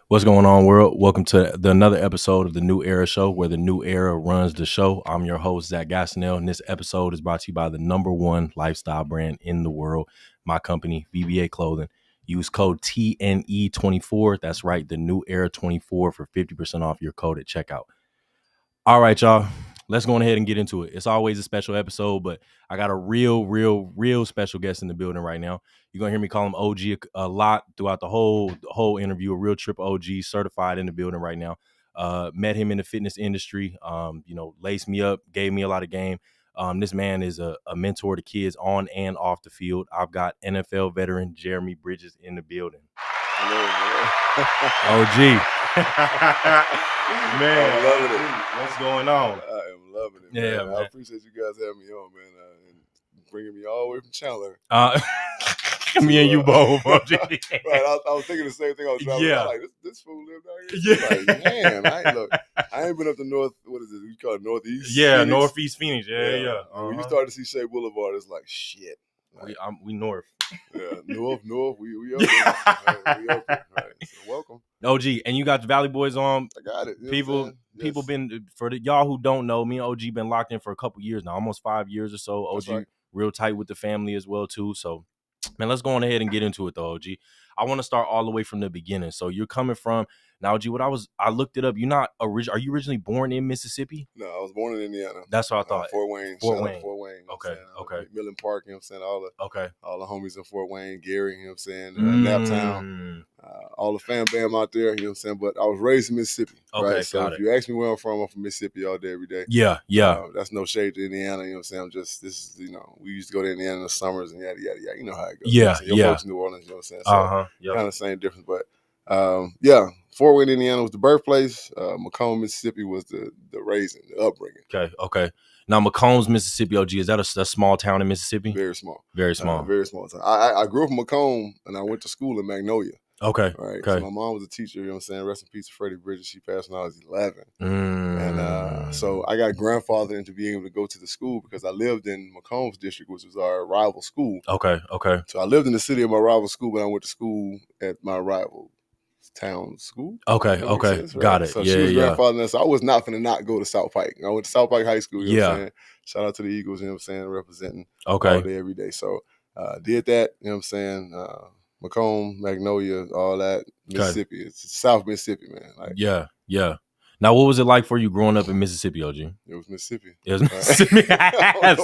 What's going on, world? Welcome to another episode of the New Era Show, where the New Era runs the show. I'm your host, Zach Gassinell, and this episode is brought to you by the number one lifestyle brand in the world, my company, VBA Clothing. Use code TNE24. That's right, the New Era 24 for 50% off your code at checkout. All right, y'all. Let's go ahead and get into it. It's always a special episode, but I got a real special guest in the building right now. You're gonna hear me call him OG a lot throughout the whole interview. A real trip OG, certified in the building right now. Met him in the fitness industry. Laced me up, gave me a lot of game. This man is a mentor to kids on and off the field. I've got NFL veteran Jeremy Bridges in the building. Hello, OG. Man, I'm loving it. What's going on? I am loving it. Yeah, man. man. I appreciate you guys having me on, man, and bringing me all the way from Chandler. Me and you both, OG. Right, I was thinking the same thing. I was driving. Yeah. I was like, this fool lived out here. Yeah. Like, man, I ain't been up to north. What is it? We call it northeast. Yeah, Phoenix. Northeast Phoenix. Yeah. When you start to see Shea Boulevard, it's like shit. Like, we north. Yeah, north. We up there. Right, we up there. Right. So welcome. OG, and you got the Valley Boys on. I got it. You know People been, for y'all who don't know, me and OG been locked in for a couple years now, almost 5 years or so. OG right. Real tight with the family as well too. So, man, let's go on ahead and get into it though, OG. I want to start all the way from the beginning. So you're coming from now, OG. I looked it up. You're not are you originally born in Mississippi? No, I was born in Indiana. That's what I thought. Fort Wayne. Fort Wayne. Okay. Millen Park, you know what I'm saying? All the homies in Fort Wayne, Gary, you know what I'm saying? Naptown. All the fam bam out there, you know what I'm saying? But I was raised in Mississippi. Okay, right? So if you ask me where I'm from Mississippi all day, every day. Yeah. That's no shade to Indiana, you know what I'm saying? We used to go to Indiana in the summers and yada, yada, yada. You know how it goes. Yeah, Your folks in New Orleans, you know what I'm saying? So kind of same difference. But Fort Wayne, Indiana was the birthplace. Macomb, Mississippi was the raising, the upbringing. Okay. Now, Macombs, Mississippi, OG, is that a small town in Mississippi? Very small. Very small. Very small town. I grew up in Macomb, and I went to school in Magnolia. Okay. Right. Okay. So my mom was a teacher, you know what I'm saying? Rest in peace to Freddie Bridges. She passed when I was 11. And so I got grandfathered into being able to go to the school because I lived in Macomb's district, which was our rival school. Okay. So I lived in the city of my rival school, but I went to school at my rival town school. Okay. Sense, right? Got it. So she was grandfathering us. So I was not going to not go to South Pike. I went to South Pike High School, you know what I'm saying? Shout out to the Eagles, you know what I'm saying, representing all day, every day. So did that, you know what I'm saying? Macomb, Magnolia, all that, Mississippi. It's South Mississippi, man. Like, yeah. Now, what was it like for you growing up in Mississippi, OG? It was Mississippi. Mississippi.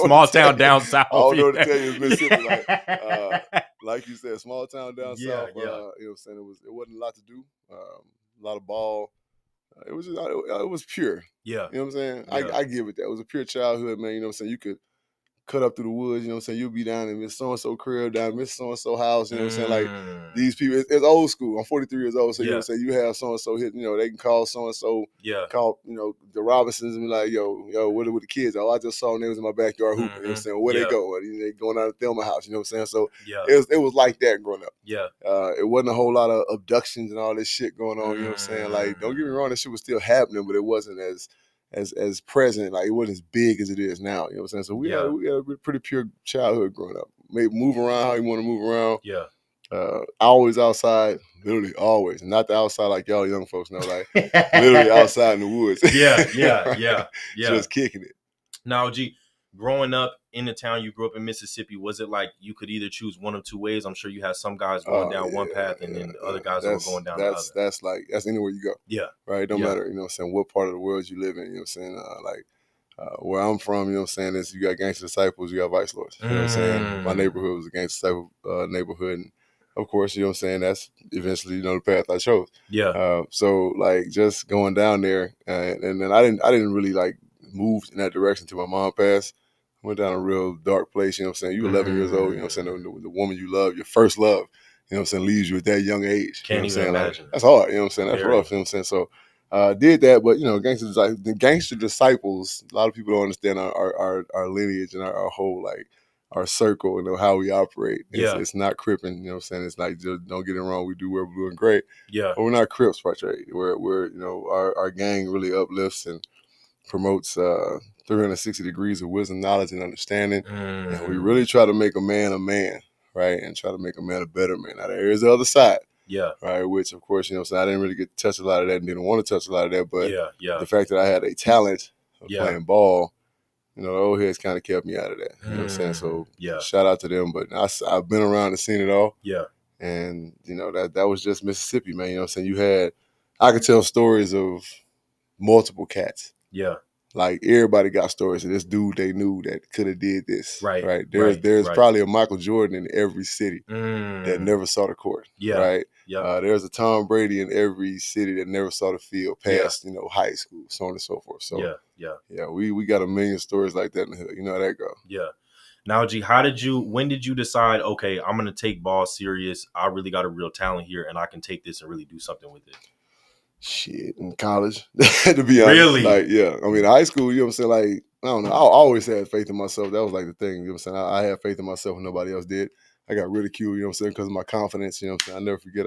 Small town down south. I don't know what to tell you. It was Mississippi. Like you said, small town down south. You know what I'm saying? It wasn't a lot to do. A lot of ball. It was pure. Yeah. You know what I'm saying? Yeah. I give it that. It was a pure childhood, man. You know what I'm saying? You could cut up through the woods, you know what I'm saying? You'll be down in Miss So-and-so crib, down in Miss So-and-so house, you know what I'm saying? Like, these people, it's old school. I'm 43 years old, so you know what I'm saying? You have so-and-so hit, they can call so-and-so, call, the Robinsons and be like, yo, what are the kids? Oh, I just saw them, they was in my backyard hooping, you know what I'm saying? Where they go? They going out of Thelma house, you know what I'm saying? So it was like that growing up. Yeah. It wasn't a whole lot of abductions and all this shit going on, you know what I'm saying? Like, don't get me wrong, that shit was still happening, but it wasn't as present, like it wasn't as big as it is now. You know what I'm saying? So we had a pretty pure childhood growing up. Maybe move around how you want to move around. Yeah. Always outside, literally always. Not the outside like y'all young folks know, like literally outside in the woods. Yeah. Just kicking it. Now, G, growing up in the town you grew up in Mississippi, was it like you could either choose one of two ways? I'm sure you had some guys going down one path and then the other guys were going down the other. That's anywhere you go. Yeah. Right? It don't matter, you know what I'm saying, what part of the world you live in, you know what I'm saying? Where I'm from, you know what I'm saying, is you got gangster disciples, you got vice lords. You know what I'm saying? My neighborhood was a gangster disciple neighborhood, and of course, you know what I'm saying, that's eventually, the path I chose. Yeah. So like just going down there, and then I didn't really like move in that direction until my mom passed. Went down a real dark place, you know what I'm saying? You're 11 years old, you know what I'm saying? The woman you love, your first love, you know what I'm saying, leaves you at that young age. Can't you know even what I'm saying? imagine. Like, that's hard, you know what I'm saying? That's rough, you know what I'm saying? So did that, but the gangster disciples, a lot of people don't understand our lineage and our whole like our circle and how we operate. It's not Crippin', you know what I'm saying? It's like, just don't get it wrong, we do wear blue and gray. Yeah. But we're not Crips per trade. We're our gang really uplifts and promotes 360 degrees of wisdom, knowledge, and understanding. And we really try to make a man, right? And try to make a man a better man. Now, there is the other side. Yeah. Right. Which, of course, you know, so I didn't really get to touch a lot of that and didn't want to touch a lot of that. But yeah. the fact that I had a talent of Yeah. playing ball, you know, the old heads kind of kept me out of that. You know what I'm saying? So Yeah. shout out to them. But I've been around and seen it all. Yeah. And, you know, that was just Mississippi, man. You know what I'm saying? I could tell stories of multiple cats. Yeah. Like everybody got stories of this dude they knew that could have did this. Right. There's probably a Michael Jordan in every city that never saw the court. Yeah. Right. Yeah. There's a Tom Brady in every city that never saw the field past, you know, high school, so on and so forth. So yeah, we got a million stories like that in the hood. You know how that go. Yeah. Now, G, when did you decide, okay, I'm going to take ball serious. I really got a real talent here and I can take this and really do something with it? Shit, in college, to be honest. Really? Like, yeah. I mean, high school, you know what I'm saying? Like, I don't know. I always had faith in myself. That was like the thing. You know what I'm saying? I had faith in myself when nobody else did. I got ridiculed, you know what I'm saying, because of my confidence. You know what I'm saying? I never forget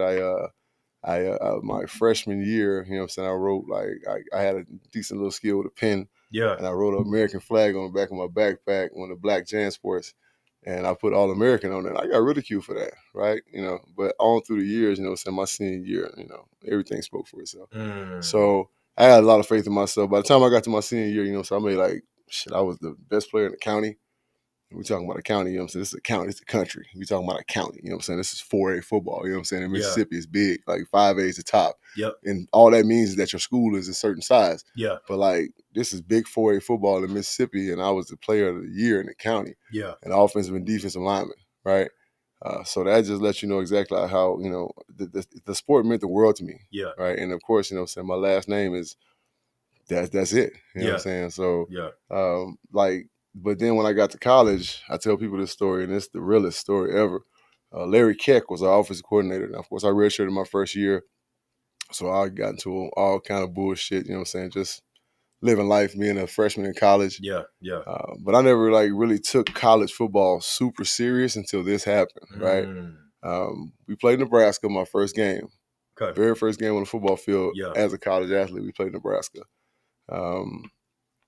my freshman year, you know what I'm saying, I wrote, like, I had a decent little skill with a pen. Yeah. And I wrote an American flag on the back of my backpack, one of the black JanSports, and I put All American on it. I got ridiculed for that, right? You know, but on through the years, you know what I'm saying, my senior year, you know, everything spoke for itself. So I had a lot of faith in myself. By the time I got to my senior year, you know, so I made like, shit, I was the best player in the county. We're talking about a county, you know what I'm saying? This is a county, it's a country. We're talking about a county, you know what I'm saying? This is 4A football, you know what I'm saying? In Mississippi, it's big, like 5A is the top. Yep. And all that means is that your school is a certain size. Yeah. But like, this is big 4A football in Mississippi, and I was the player of the year in the county. Yeah. And offensive and defensive lineman, right? So that just lets you know exactly how, you know, the sport meant the world to me. Yeah. Right. And of course, you know what I'm saying, my last name is, that's it. You know what I'm saying? So, like, but then when I got to college, I tell people this story, and it's the realest story ever. Larry Keck was our offensive coordinator. And of course, I redshirted my first year. So I got into all kind of bullshit, you know what I'm saying? Just living life, being a freshman in college. Yeah. But I never like really took college football super serious until this happened, right? We played Nebraska my first game. Okay. Very first game on the football field as a college athlete. We played Nebraska.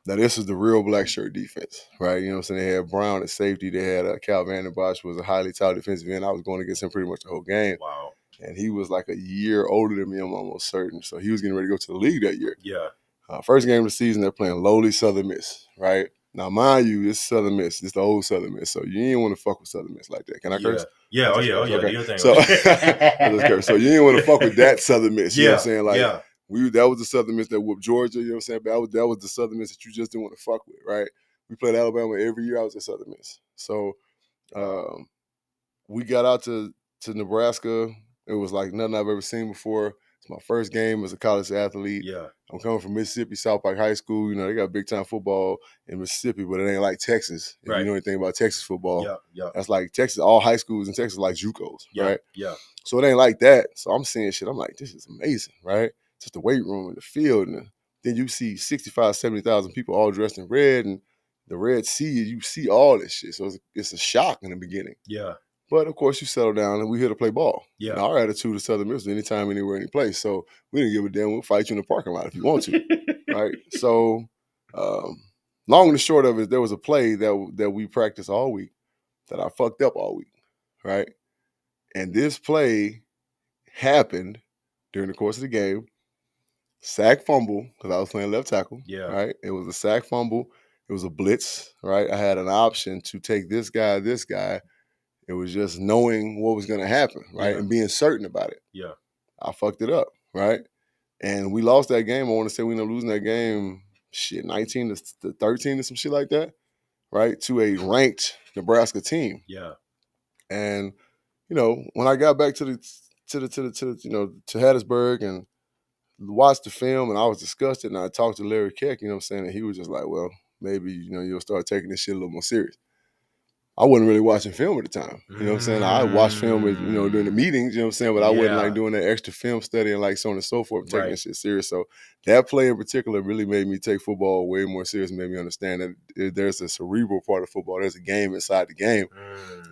Now, this is the real black shirt defense, right? You know what I'm saying? They had Brown at safety. They had Cal Vandenbosch, was a highly touted defensive end. I was going against him pretty much the whole game. Wow. And he was like a year older than me, I'm almost certain. So he was getting ready to go to the league that year. Yeah. First game of the season, they're playing lowly Southern Miss, right? Now, mind you, this is Southern Miss. This is the old Southern Miss. So you ain't want to fuck with Southern Miss like that. Can I curse? Yeah. Oh, yeah. Okay. Do your thing. So, so you ain't want to fuck with that Southern Miss. You know what I'm saying? Like, that was the Southern Miss that whooped Georgia, you know what I'm saying? But that was the Southern Miss that you just didn't want to fuck with, right? We played Alabama every year. I was at Southern Miss. So we got out to Nebraska. It was like nothing I've ever seen before. It's my first game as a college athlete. Yeah. I'm coming from Mississippi, South Park High School. You know, they got big-time football in Mississippi, but it ain't like Texas. If you know anything about Texas football, that's like Texas, all high schools in Texas like JUCOs, right? Yeah. So it ain't like that. So I'm seeing shit. I'm like, this is amazing, right? Just the weight room and the field. And then you see 65, 70,000 people all dressed in red, and the Red Sea, you see all this shit. So it's a shock in the beginning. Yeah. But of course, you settle down, and we're here to play ball. Yeah. Now, our attitude is Southern Miss, anytime, anywhere, any place. So we didn't give a damn. We'll fight you in the parking lot if you want to, right? So, long and the short of it, there was a play that we practiced all week that I fucked up all week, right? And this play happened during the course of the game. Sack fumble, because I was playing left tackle. Yeah. Right? It was a sack fumble. It was a blitz, right? I had an option to take this guy. It was just knowing what was going to happen, right? And being certain about it. Yeah. I fucked it up, right? And we lost that game. I want to say we ended up losing that game, 19 to 13 or some shit like that, right? To a ranked Nebraska team. Yeah. And, you know, when I got back to Hattiesburg and watched the film, and I was disgusted, and I talked to Larry Keck, you know what I'm saying? And he was just like, well, maybe, you know, you'll start taking this shit a little more serious. I wasn't really watching film at the time. You know what I'm saying? I watched film, you know, during the meetings, you know what I'm saying? But I wasn't like doing that extra film study and like so on and so forth, taking this shit serious. So that play in particular really made me take football way more serious and made me understand that there's a cerebral part of football. There's a game inside the game.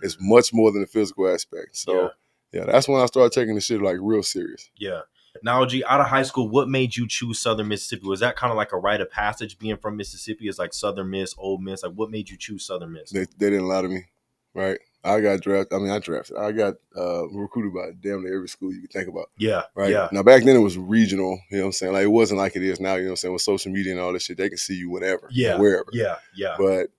It's much more than the physical aspect. So, yeah, that's when I started taking the shit like real serious. Yeah. Now, G, out of high school, what made you choose Southern Mississippi? Was that kind of like a rite of passage being from Mississippi? It's like Southern Miss, Old Miss. Like, what made you choose Southern Miss? They didn't lie to me, right? I got drafted. I drafted. I got recruited by damn near every school you could think about. Yeah. Right. Yeah. Now back then it was regional. You know what I'm saying? Like it wasn't like it is now. You know what I'm saying? With social media and all this shit, they can see you whenever. Yeah. Wherever. Yeah. Yeah. But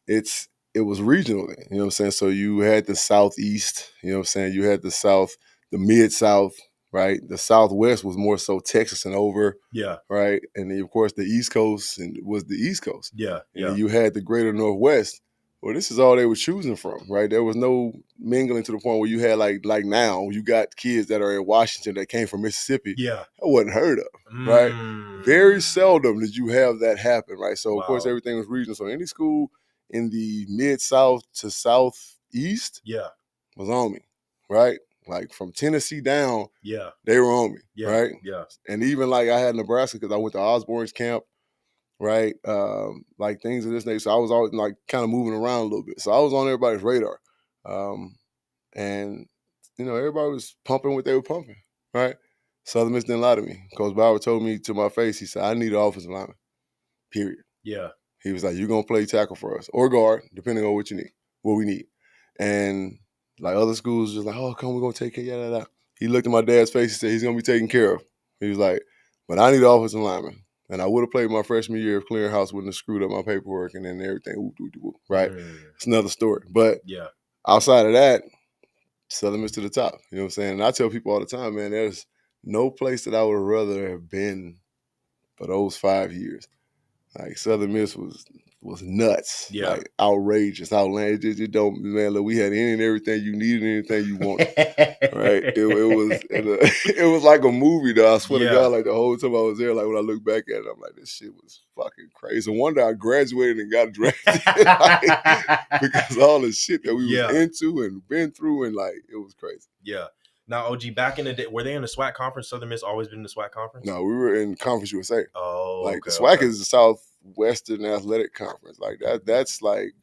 it was regional then. You know what I'm saying? So you had the Southeast. You know what I'm saying? You had the South, the Mid-South. Right. The Southwest was more so Texas and over. Yeah. Right. And then of course the East Coast was the East Coast. Yeah. And then you had the Greater Northwest. Well, this is all they were choosing from, right? There was no mingling to the point where you had like now you got kids that are in Washington that came from Mississippi. Yeah. That wasn't heard of, right? Very seldom did you have that happen, right? So of course everything was regional. So any school in the Mid-South to Southeast, was on me, right? Like from Tennessee down, they were on me, right? Yeah. And even like I had Nebraska because I went to Osborne's camp. Right, like things of this nature. So I was always like kind of moving around a little bit. So I was on everybody's radar, and everybody was pumping what they were pumping. Right, Southern Miss didn't lie to me. Coach Bauer told me to my face. He said, "I need an offensive lineman." Period. Yeah. He was like, "You're gonna play tackle for us or guard, depending on what you need, what we need." And like other schools, just like, "Oh, come, we're gonna take care." Yeah. He looked at my dad's face and said, "He's gonna be taken care of." He was like, "But I need an offensive lineman." And I would have played my freshman year if Clearinghouse wouldn't have screwed up my paperwork and then everything. Right? It's another story. But outside of that, Southern Miss to the top. You know what I'm saying? And I tell people all the time, man, there's no place that I would rather have been for those 5 years. Like Southern Miss was nuts, like outrageous, outlandish. It don't, man. Look, we had any and everything you needed, anything you wanted. Right? It was like a movie, though. I swear to God, like the whole time I was there, like when I look back at it, I'm like, this shit was fucking crazy. No wonder I graduated and got drafted, because all the shit that we was into and been through, and like it was crazy. Yeah. Now, OG, back in the day, were they in the SWAC conference? Southern Miss always been in the SWAC conference? No, we were in Conference USA. Oh, like the SWAC is the Southwestern Athletic Conference. Like that. That's like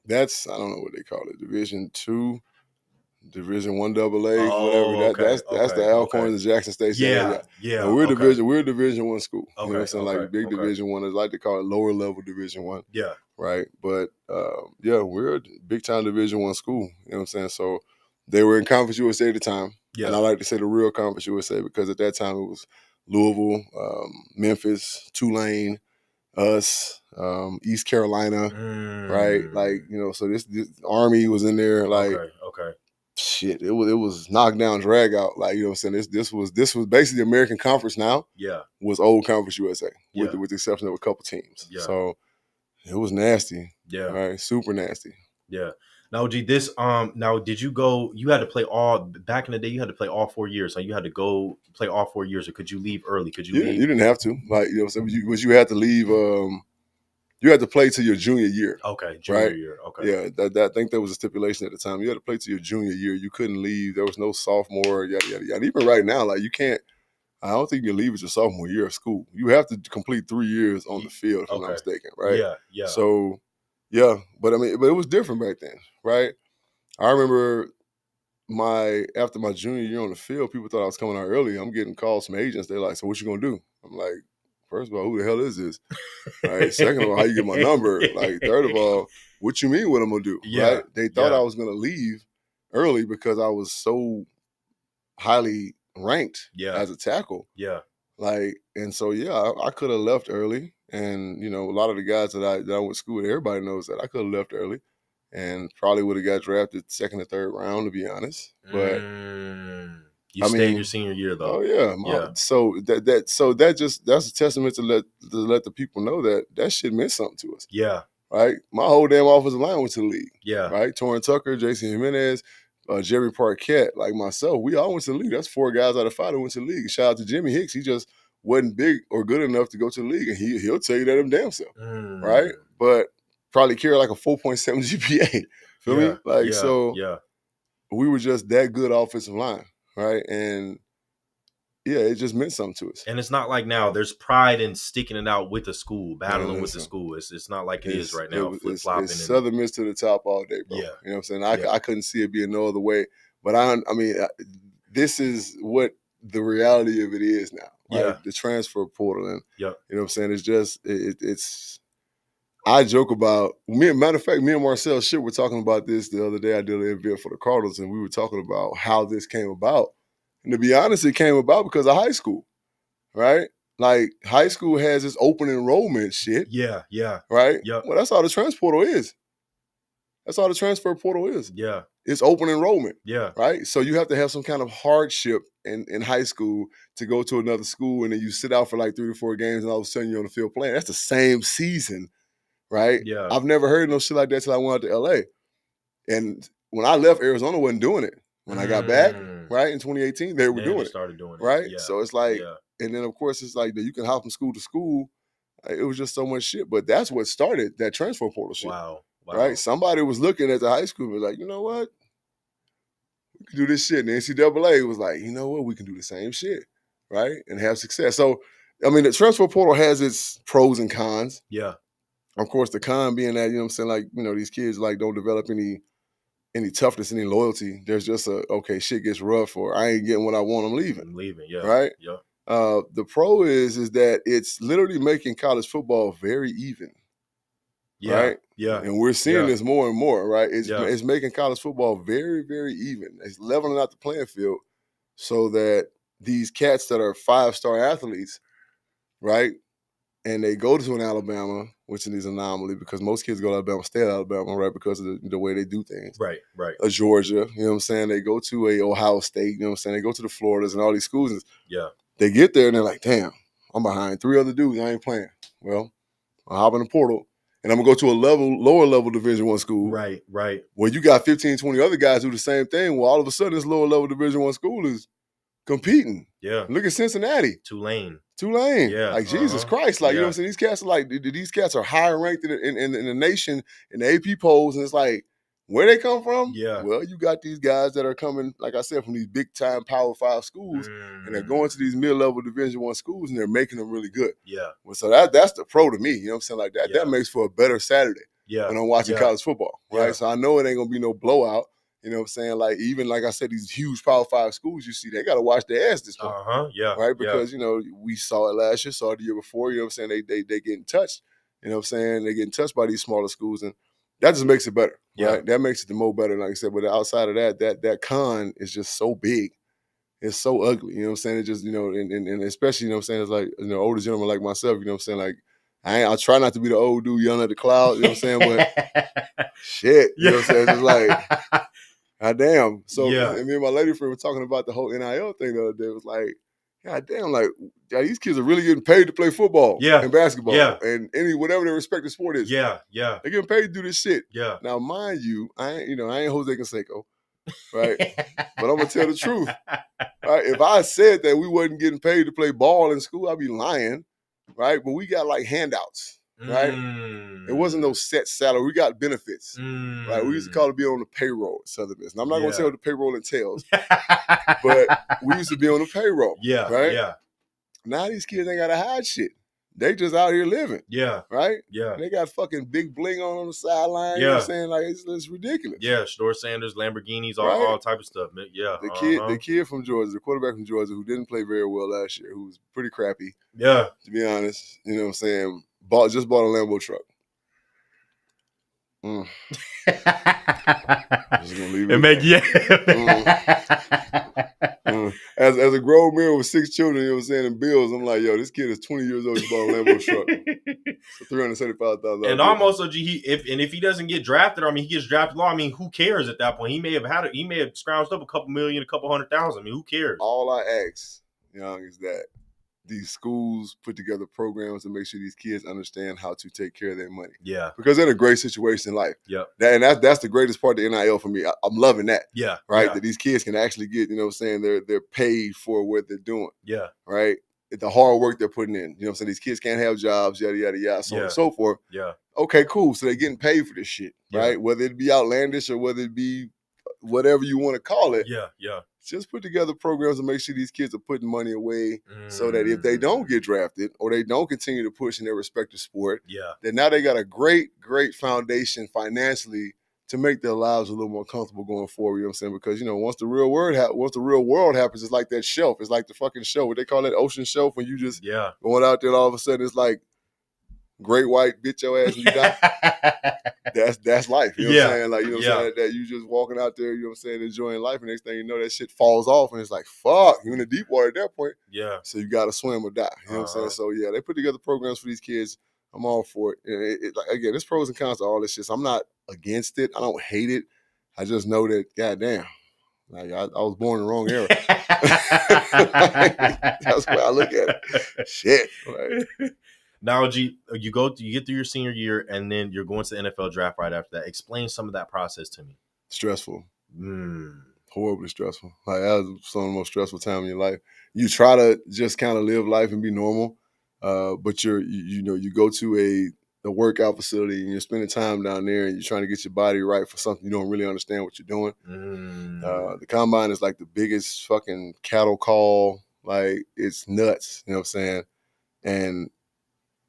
that's, I don't know what they call it, Division II, Division I AA, whatever. That's the Alcorns and Jackson State. Yeah. And we're a Division I school. You know what I'm saying? Like big Division I. They like to call it lower level Division I. Yeah. Right. But we're a big time Division I school. You know what I'm saying? So they were in Conference USA at the time. Yeah. And I like to say the real Conference USA because at that time it was Louisville, Memphis, Tulane, us, East Carolina, right? Like, so this Army was in there, like shit. It was knockdown, drag out. Like, you know what I'm saying? This was basically the American Conference now. Yeah. Was old Conference USA with the exception of a couple teams. Yeah. So it was nasty. Yeah. Right. Super nasty. Yeah. Now, OG, this now did you go? You had to play back in the day. You had to play all 4 years. So you had to go play all 4 years, or could you leave early? Could you leave? You didn't have to. Like, you know, so you had to leave. You had to play till your junior year. Okay, junior year. Okay. Yeah, I think that was a stipulation at the time. You had to play till your junior year. You couldn't leave. There was no sophomore. Yada yada yada. Even right now, like you can't. I don't think you can leave at your sophomore year of school. You have to complete 3 years on the field, if I'm not mistaken, right? Yeah. So, yeah, but it was different back then, right? I remember after my junior year on the field, people thought I was coming out early. I'm getting calls from agents. They're like, "So what you gonna do?" I'm like, first of all, who the hell is this? Right. Second of all, how you get my number? Like, third of all, what you mean what I'm gonna do? Yeah. Right? They thought I was gonna leave early because I was so highly ranked as a tackle. Yeah. Like, and so I could have left early. And, a lot of the guys that I went to school with, everybody knows that I could have left early and probably would have got drafted second or third round, to be honest. But you stayed your senior year though. Oh yeah. So that's a testament to let the people know that shit meant something to us. Yeah. Right? My whole damn offensive line went to the league. Yeah. Right? Torrin Tucker, Jason Jimenez, Jerry Parquette, like myself, we all went to the league. That's 4 guys out of 5 that went to the league. Shout out to Jimmy Hicks. He just wasn't big or good enough to go to the league, and he'll tell you that him damn self. Right? But probably carry like a 4.7 GPA. Feel me? Like, we were just that good offensive line. Right. And it just meant something to us. And it's not like now there's pride in sticking it out with the school, battling with the school. It's not like it is right now. Flip-flopping. It's Southern Miss to the top all day, bro. Yeah. You know what I'm saying? I couldn't see it being no other way. But this is what the reality of it is now. Right? Yeah. The transfer portal. And, you know what I'm saying? It's just, I joke about matter of fact, me and Marcel Shit were talking about this the other day. I did an event for the Cardinals, and we were talking about how this came about. And to be honest, it came about because of high school, right? Like high school has this open enrollment shit. Yeah. Right? Yep. Well, that's all the transfer portal is. That's all the transfer portal is. Yeah. It's open enrollment. Yeah. Right? So you have to have some kind of hardship in high school to go to another school, and then you sit out for like 3 to 4 games, and all of a sudden you're on the field playing. That's the same season, right? Yeah. I've never heard no shit like that till I went out to LA. And when I left, Arizona wasn't doing it. When I got back, right, in 2018, they were doing it. Started doing it. Right? Yeah. So it's like, and then of course it's like you can hop from school to school. It was just so much shit. But that's what started that transfer portal shit. Wow. Right? Somebody was looking at the high school and was like, you know what? We can do this shit. And the NCAA was like, you know what? We can do the same shit. Right? And have success. So, I mean, the transfer portal has its pros and cons. Yeah. Of course, the con being that, you know what I'm saying, like, you know, these kids like don't develop any toughness, any loyalty. There's just okay, shit gets rough, or I ain't getting what I want, I'm leaving. Yeah. Right? Yeah. The pro is that it's literally making college football very even. Yeah. Right? Yeah. And we're seeing this more and more, right? It's making college football very, very even. It's leveling out the playing field so that these cats that are 5-star athletes, right? And they go to an Alabama, which is an anomaly because most kids go to Alabama, stay at Alabama, right? Because of the way they do things. Right. A Georgia, you know what I'm saying? They go to a Ohio State, you know what I'm saying? They go to the Floridas and all these schools. And they get there and they're like, damn, I'm behind 3 other dudes. I ain't playing. Well, I'll hop in the portal and I'm going to go to a lower level Division I school. Right. Where you got 15, 20 other guys do the same thing. Well, all of a sudden this lower level Division I school is competing. Yeah. Look at Cincinnati. Tulane. Yeah. Like, Jesus Christ. Like, you know what I'm saying? These cats are like, these cats are higher ranked in the nation in the AP polls. And it's like, where they come from? Yeah. Well, you got these guys that are coming, like I said, from these big time Power 5 schools, and they're going to these mid-level Division I schools, and they're making them really good. Yeah. Well, so that's the pro to me. You know what I'm saying? Like that makes for a better Saturday when I'm watching college football, right? Yeah. So I know it ain't gonna be no blowout. You know what I'm saying? Like, even like I said, these huge Power 5 schools, you see, they got to watch their ass this point. Yeah. Right? Because, you know, we saw it last year, saw it the year before. You know what I'm saying? They getting touched. You know what I'm saying? They getting touched by these smaller schools, and that just makes it better. Right? That makes it the more better, like I said. But outside of that con is just so big. It's so ugly. You know what I'm saying? It just, you know, and especially, you know what I'm saying, it's like, you know, older gentlemen like myself, you know what I'm saying? Like, I try not to be the old dude yelling at the cloud, you know what I'm saying? But shit, you know what I'm saying? It's just like, God damn. So and me and my lady friend were talking about the whole NIL thing the other day. It was like, God damn, like, these kids are really getting paid to play football and basketball and whatever their respective sport is. Yeah. They're getting paid to do this shit. Yeah. Now, mind you, I ain't Jose Canseco, right? But I'm gonna tell the truth. Right? If I said that we wasn't getting paid to play ball in school, I'd be lying. Right? But we got like handouts. Right? It wasn't no set salary. We got benefits. Right? We used to call it being on the payroll at Southern Miss. And I'm not gonna say what the payroll entails, but we used to be on the payroll. Right? Yeah. Now these kids ain't gotta hide shit. They just out here living. Yeah. Right? Yeah. And they got fucking big bling on the sideline. You know what I'm saying? Like, it's ridiculous. Yeah. Short Sanders, Lamborghinis, all type of stuff. Yeah. The kid from Georgia, the quarterback from Georgia, who didn't play very well last year, who was pretty crappy. Yeah. To be honest. You know what I'm saying? Just bought a Lambo truck. Just gonna leave it. As a grown man with 6 children, you know what I'm saying, and bills, I'm like, yo, this kid is 20 years old. He bought a Lambo truck. So $375,000. And almost, if he doesn't get drafted, I mean, he gets drafted low. I mean, who cares at that point? He may have scrounged up a couple million, a couple $100,000. I mean, who cares? All I ask, Young, is that these schools put together programs to make sure these kids understand how to take care of their money. Yeah. Because they're in a great situation in life. Yeah. That's the greatest part of NIL for me. I'm loving that. Yeah. Right? Yeah. That these kids can actually get, you know what I'm saying, they're paid for what they're doing. Yeah. Right? The hard work they're putting in. You know what I'm saying? These kids can't have jobs, yada, yada, yada, so on and so forth. Yeah. Okay, cool. So they're getting paid for this shit. Right? Whether it be outlandish or whether it be whatever you want to call it. Yeah. Yeah. Just put together programs to make sure these kids are putting money away so that if they don't get drafted or they don't continue to push in their respective sport, then now they got a great, great foundation financially to make their lives a little more comfortable going forward. You know what I'm saying? Because, you know, once the real world happens, it's like that shelf. It's like the fucking shelf. What they call that ocean shelf when you just going out there and all of a sudden it's like great white, bitch your ass and you die. That's life. You know what I'm saying? Like, you know what I'm saying? That you just walking out there, you know what I'm saying, enjoying life, and next thing you know, that shit falls off, and it's like, fuck, you're in the deep water at that point. Yeah. So you got to swim or die. You know what I'm saying? So yeah, they put together programs for these kids. I'm all for it. Like, again, there's pros and cons to all this shit. So I'm not against it. I don't hate it. I just know that, goddamn, like I was born in the wrong era. That's the way I look at it. Shit. Like, now, you get through your senior year, and then you're going to the NFL draft right after that. Explain some of that process to me. Stressful. Horribly stressful. Like, that was some of the most stressful time in your life. You try to just kind of live life and be normal, but you go to a workout facility and you're spending time down there and you're trying to get your body right for something you don't really understand what you're doing. The combine is like the biggest fucking cattle call. Like, it's nuts. You know what I'm saying? And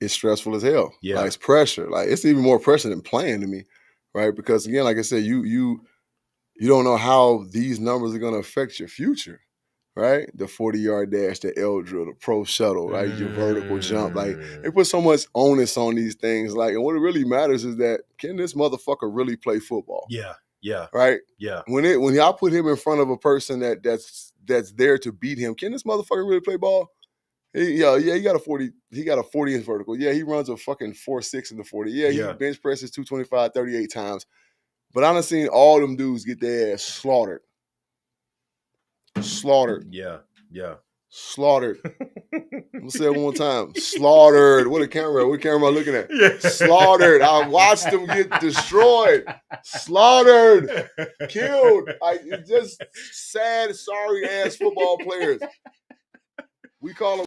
it's stressful as hell. Yeah. Like, it's pressure. Like, it's even more pressure than playing to me, right? Because again, like I said, you don't know how these numbers are going to affect your future, right? The 40-yard dash, the L drill, the pro shuttle, right? Your vertical jump. Like, they put so much onus on these things. Like, and what really matters is that, can this motherfucker really play football? Yeah. Yeah. Right? Yeah. When y'all put him in front of a person that's there to beat him, can this motherfucker really play ball? He got a 40. He got a 40-inch vertical. Yeah, he runs a fucking 4.6 in the 40. Yeah, he bench presses 225 38 times. But I done seen all them dudes get their ass slaughtered. Yeah. Yeah. Slaughtered. I'm gonna say it one more time. Slaughtered. What camera am I looking at? Yeah. Slaughtered. I watched them get destroyed. Slaughtered. Killed. It's just sad, sorry ass football players. We call them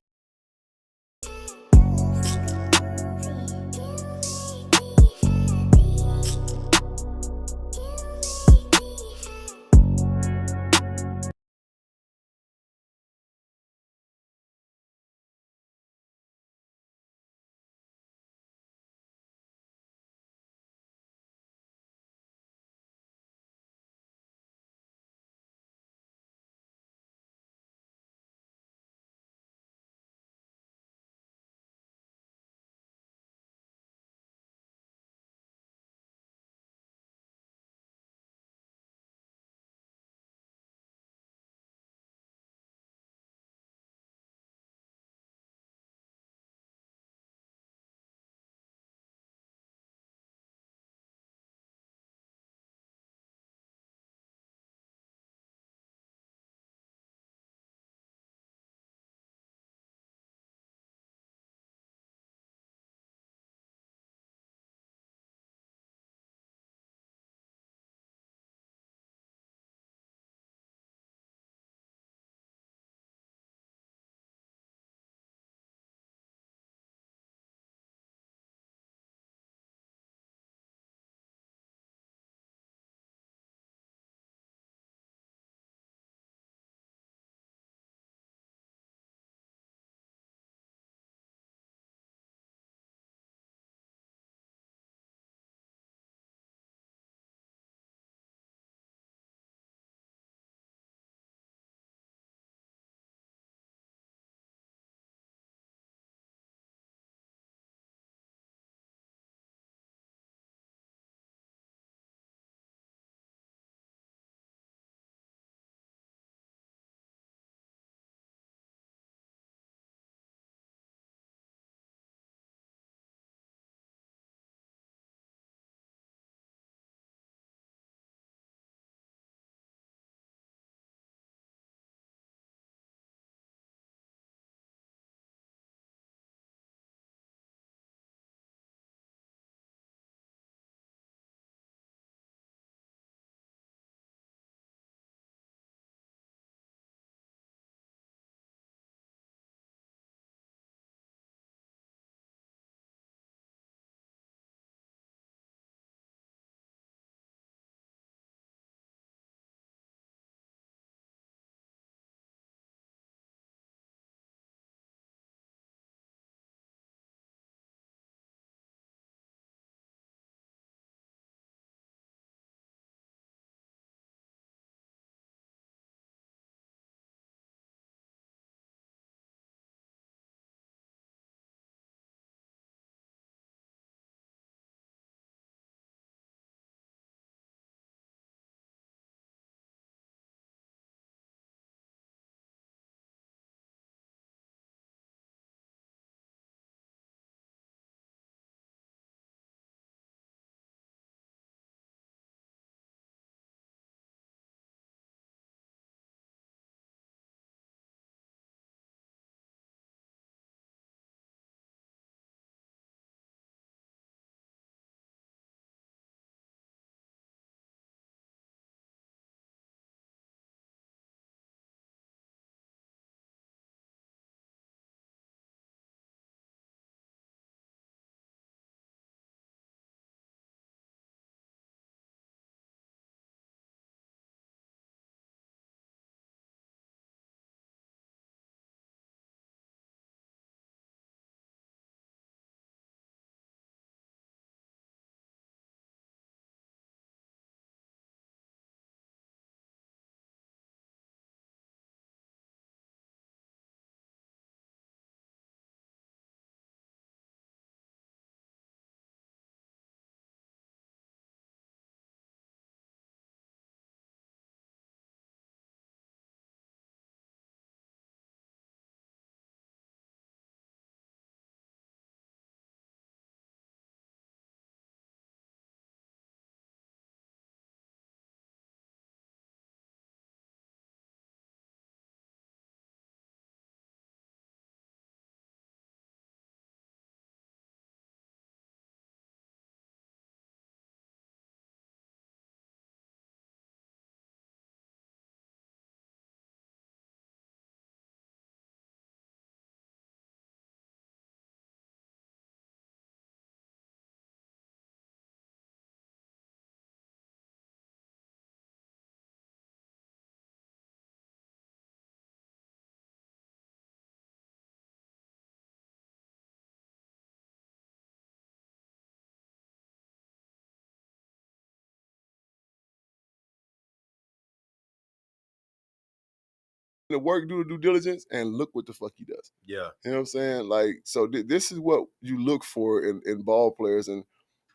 the work, do the due diligence, and look what the fuck he does. Yeah. You know what I'm saying? Like, so this is what you look for in ball players. And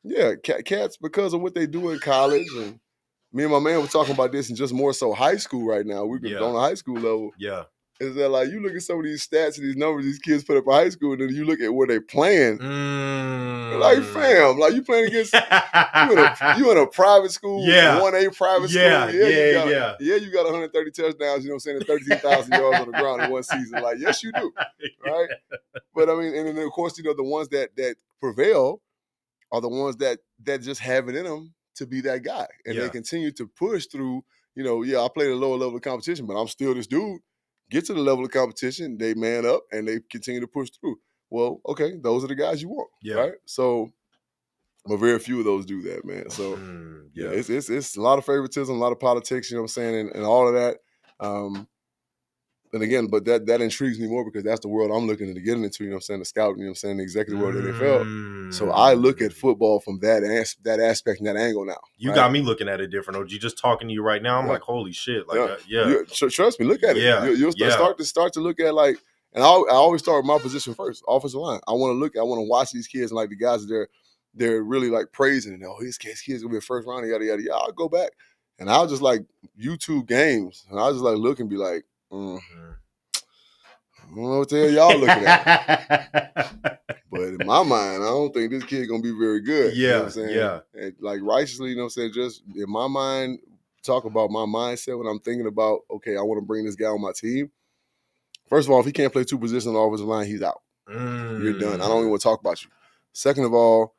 yeah, cats, because of what they do in college, and me and my man were talking about this, and just more so high school right now. We're on a high school level. Yeah. Is that like you look at some of these stats and these numbers these kids put up in high school, and then you look at where they're playing. Like, fam, like you playing against you in a private school, 1A private school. You got 130 touchdowns, you know what I'm saying, and 13,000 yards on the ground in one season. Like, yes, you do. Right? But I mean, and then of course, the ones that prevail are the ones that just have it in them to be that guy. And they continue to push through, I played at a lower level of competition, but I'm still this dude. Get to the level of competition, they man up, and they continue to push through. Well, okay, those are the guys you want, right? So, but very few of those do that, man. So, it's a lot of favoritism, a lot of politics, you know what I'm saying, and all of that. And again, but that intrigues me more because that's the world I'm looking to get into, you know what I'm saying, the scouting, you know what I'm saying, the executive world of the NFL. So I look at football from that aspect and that angle now. You got me looking at it different, OG. Just talking to you right now, I'm like, holy shit. Like, trust me, look at it. You'll start to look at, like, and I always start with my position first, offensive line. I want to watch these kids, and like the guys that they're really like praising, and his kid's gonna be a first round, yada yada yada. I'll go back and I'll just like YouTube games, and I'll just like look and be like, I don't know what the hell y'all looking at. But in my mind, I don't think this kid gonna be very good. You know what I'm saying? And like righteously, you know what I'm saying? Just in my mind, talk about my mindset when I'm thinking about, okay, I want to bring this guy on my team. First of all, if he can't play two positions on the offensive line, he's out. You're done. I don't even want to talk about you. Second of all,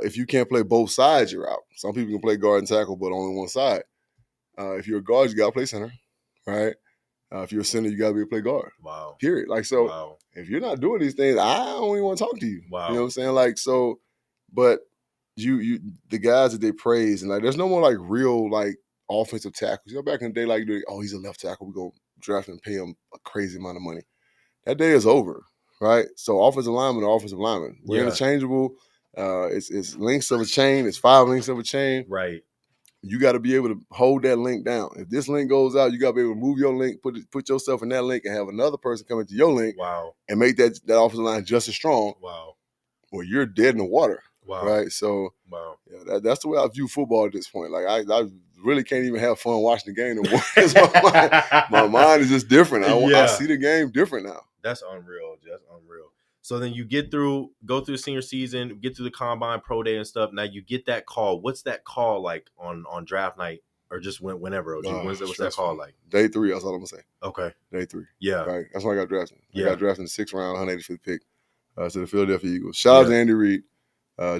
if you can't play both sides, you're out. Some people can play guard and tackle, but only one side. If you're a guard, you gotta play center, right? If you're a center, you got to be able to play guard. Wow. Period. Like, so if you're not doing these things, I don't even want to talk to you. Wow. You know what I'm saying? Like, so, but you the guys that they praise, and like, there's no more like real like offensive tackles. Back in the day, like, he's a left tackle, we're going to draft him and pay him a crazy amount of money. That day is over, right? So offensive linemen are offensive linemen. We're interchangeable. It's links of a chain. It's 5 links of a chain. Right. You got to be able to hold that link down. If this link goes out, you got to be able to move your link, put yourself in that link, and have another person come into your link. Wow. And make that offensive line just as strong. Wow. Or you're dead in the water. Wow. Right? So, that's the way I view football at this point. Like, I really can't even have fun watching the game no more. my mind is just different. I see the game different now. That's unreal. That's unreal. So then you go through the senior season, get to the combine, pro day and stuff. Now you get that call. What's that call like on draft night, or just whenever? What's that call like? Day 3. That's all I'm gonna say. Okay. Day 3. Yeah. Right. That's when I got drafted. I got drafted in the 6th round, 185th pick, to the Philadelphia Eagles. Shout out to Andy Reid,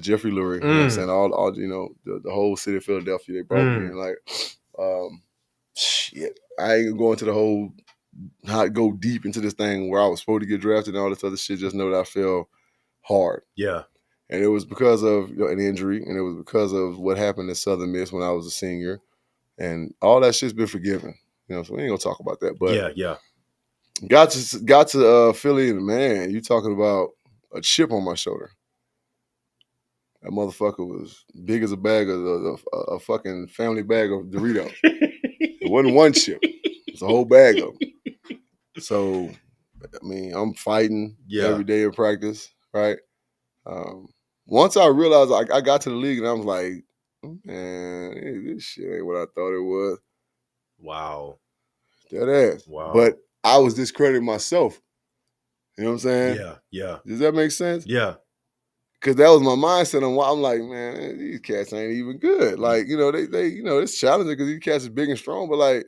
Jeffrey Lurie. You know what I'm saying? All the whole city of Philadelphia. They brought me in. Like, shit. I ain't going to the whole go deep into this thing where I was supposed to get drafted and all this other shit. Just know that I fell hard. Yeah. And it was because of an injury, and it was because of what happened at Southern Miss when I was a senior. And all that shit's been forgiven. So we ain't gonna talk about that. But got to Philly, and man, you talking about a chip on my shoulder. That motherfucker was big as a bag of a fucking family bag of Doritos. It wasn't one chip. It was a whole bag of them. So, I mean, I'm fighting every day in practice, right? Once I realized I got to the league, and I was like, man, this shit ain't what I thought it was. Wow. That ass. Wow. But I was discrediting myself. You know what I'm saying? Yeah. Does that make sense? Yeah. Because that was my mindset. And I'm like, man, these cats ain't even good. Like, they it's challenging because these cats are big and strong, but like,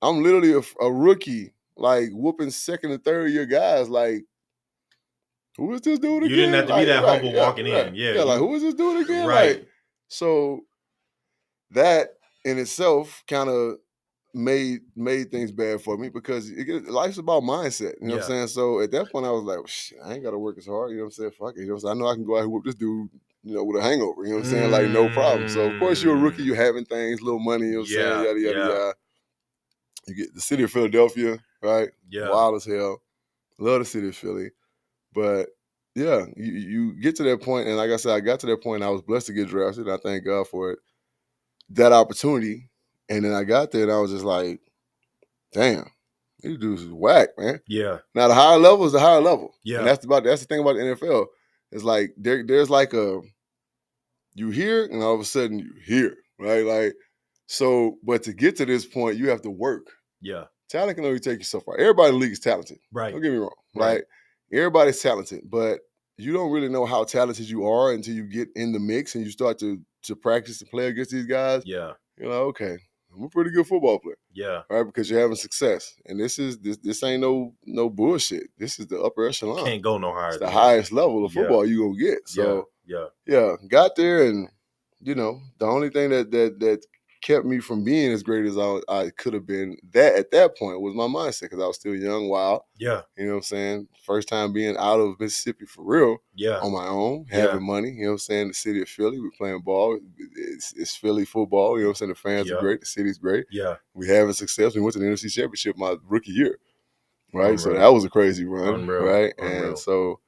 I'm literally a rookie, like whooping second and third year guys. Like, who is this dude again? You didn't have to be that humble walking in. Yeah. Like, who is this dude again? Right. Like, so that in itself kind of made things bad for me because life's about mindset. You know what I'm saying? So at that point, I was like, well, shit, I ain't got to work as hard. You know what I'm saying? Fuck it. You know what I'm saying? I know I can go out and whoop this dude, with a hangover. You know what I'm saying? Like, no problem. So, of course, you're a rookie. You're having things, little money. You know what I'm saying? Yada, yada, yada. You get the city of Philadelphia, right? Yeah. Wild as hell. Love the city of Philly. But, yeah, you get to that point. And like I said, I got to that point. And I was blessed to get drafted. And I thank God for it. That opportunity. And then I got there and I was just like, damn. these dudes is whack, man. Yeah. Now the higher level is the higher level. Yeah. And that's the thing about the NFL. It's like there's like you hear and all of a sudden you hear, right? Like, so, but to get to this point, you have to work. Yeah. Talent can only take you so far. Everybody in the league is talented. Right. Don't get me wrong. Right. Like, everybody's talented, but you don't really know how talented you are until you get in the mix and you start to practice and play against these guys. Yeah. You're like, okay, I'm a pretty good football player. Yeah. Right? Because you're having success. And this ain't no bullshit. This is the upper echelon. Can't go no higher. It's the highest level of football you're gonna get. So yeah, got there, and the only thing that kept me from being as great as I could have been at that point was my mindset, because I was still young, wild. Yeah. You know what I'm saying? First time being out of Mississippi for real. Yeah. On my own, having money. You know what I'm saying? The city of Philly, we're playing ball. It's Philly football. You know what I'm saying? The fans are great. The city's great. Yeah. We having success. We went to the NFC Championship my rookie year. Right? Unreal. So that was a crazy run. Unreal. Right? Unreal. And so,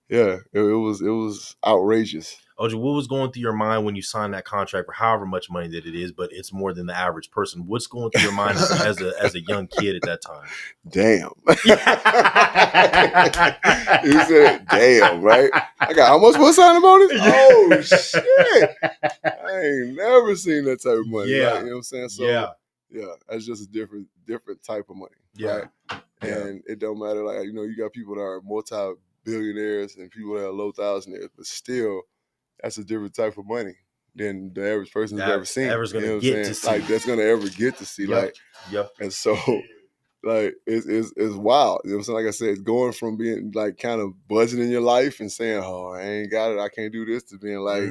yeah, it was outrageous. OJ, what was going through your mind when you signed that contract for however much money that it is, but it's more than the average person? What's going through your mind as a young kid at that time? Damn. You said, damn, right? I got how much for a signing bonus? Oh, shit. I ain't never seen that type of money. Yeah. Right? You know what I'm saying? So, yeah, that's just a different type of money. Yeah. Right? And it don't matter. Like, you got people that are multi-billionaires and people that are low thousandaires, but still, that's a different type of money than the average person's ever seen. Ever gonna get to see. Like, that's gonna ever get to see. Yep. Like, and so, like, it's wild. You know what I'm saying? Like I said, it's going from being like kind of budgeting your life and saying, "Oh, I ain't got it, I can't do this," to being like,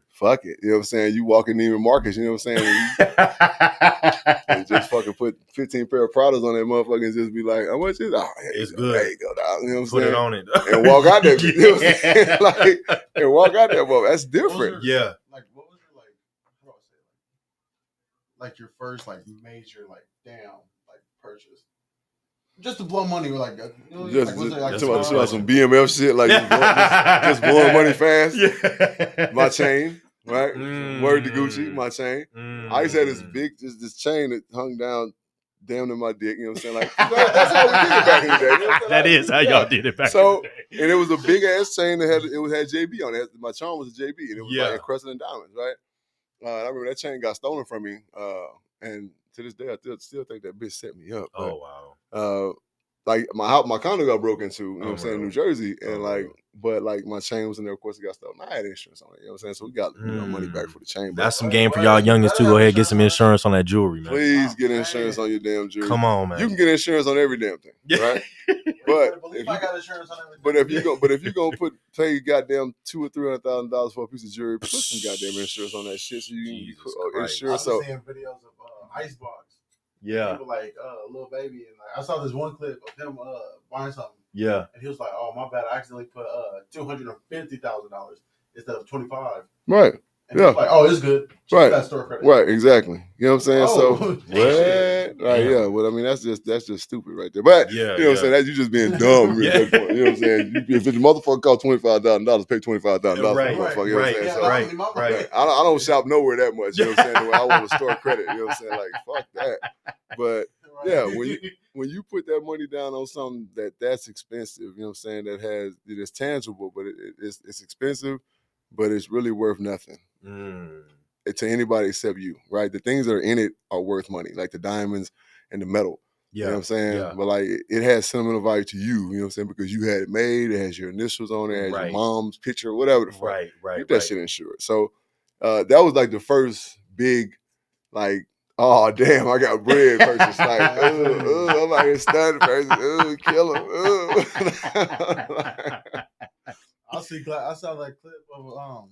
fuck it. You know what I'm saying? You walk in Neiman Marcus, you know what I'm saying? And just fucking put 15 pair of Pradas on that motherfucker and just be like, how much is it? Oh, it's good. There you go, dog. You know what I'm saying? Put it on it. And walk out there. You know what I'm saying? Like, and walk out there, bro. That's different. Yeah. Like, what was your, how do I say it? Like, your first, major, purchase? Just to blow money, just some BMF shit, like just blowing money fast. Yeah. My chain, right? Word to Gucci, my chain. I used to have this big, this chain that hung down damn near my dick. You know what I'm saying? Like, that's how we did it back in the day. You know that is how y'all did it back in the day. And it was a big ass chain that had JB on it. My charm was a JB, and it was like encrusted in diamonds, right? I remember that chain got stolen from me, and to this day, I still think that bitch set me up. Oh wow. Like my condo got broken into, you know what I'm saying, in New Jersey, and but my chain was in there. Of course, it got stolen. I had insurance on it, you know what I'm saying. So we got money back for the chain. That's some game for y'all youngins too. Go ahead, get some insurance on that jewelry, man. Please get insurance on your damn jewelry. Come on, man. You can get insurance on every damn thing, right? But if you gonna pay goddamn $200,000 or $300,000 for a piece of jewelry, put some goddamn insurance on that shit so you can put insurance. I've been seeing videos of Icebox. Yeah. People Lil Baby, and I saw this one clip of him buying something. Yeah. And he was like, "Oh, my bad, I accidentally put $250,000 instead of $25,000." Right. And he's like, "Oh, it's good." Right. That store credit. Right. Exactly. You know what I'm saying? Oh. So what? Right. Yeah. Well, I mean, that's just stupid right there. But you know what I'm saying? That's you just being dumb. At that point. You know what I'm saying? If the motherfucker cost $25,000, pay $25,000. Right. For the motherfucker. You know what I'm saying? So, Right. I don't shop nowhere that much. You know what I'm saying? I want to store credit. You know what I'm saying? Like, fuck that. But yeah, when you put that money down on something that's expensive, you know what I'm saying, that it's tangible, but it's expensive, but it's really worth nothing to anybody except you, right? The things that are in it are worth money, like the diamonds and the metal. Yeah. You know what I'm saying? Yeah. But like it has sentimental value to you, you know what I'm saying, because you had it made, it has your initials on it, it has your mom's picture, whatever the fuck. Right. Get that shit insured. So that was like the first big, like, oh damn, I got bread purchase. Like, I'm like a standard person. Kill him. I saw that clip of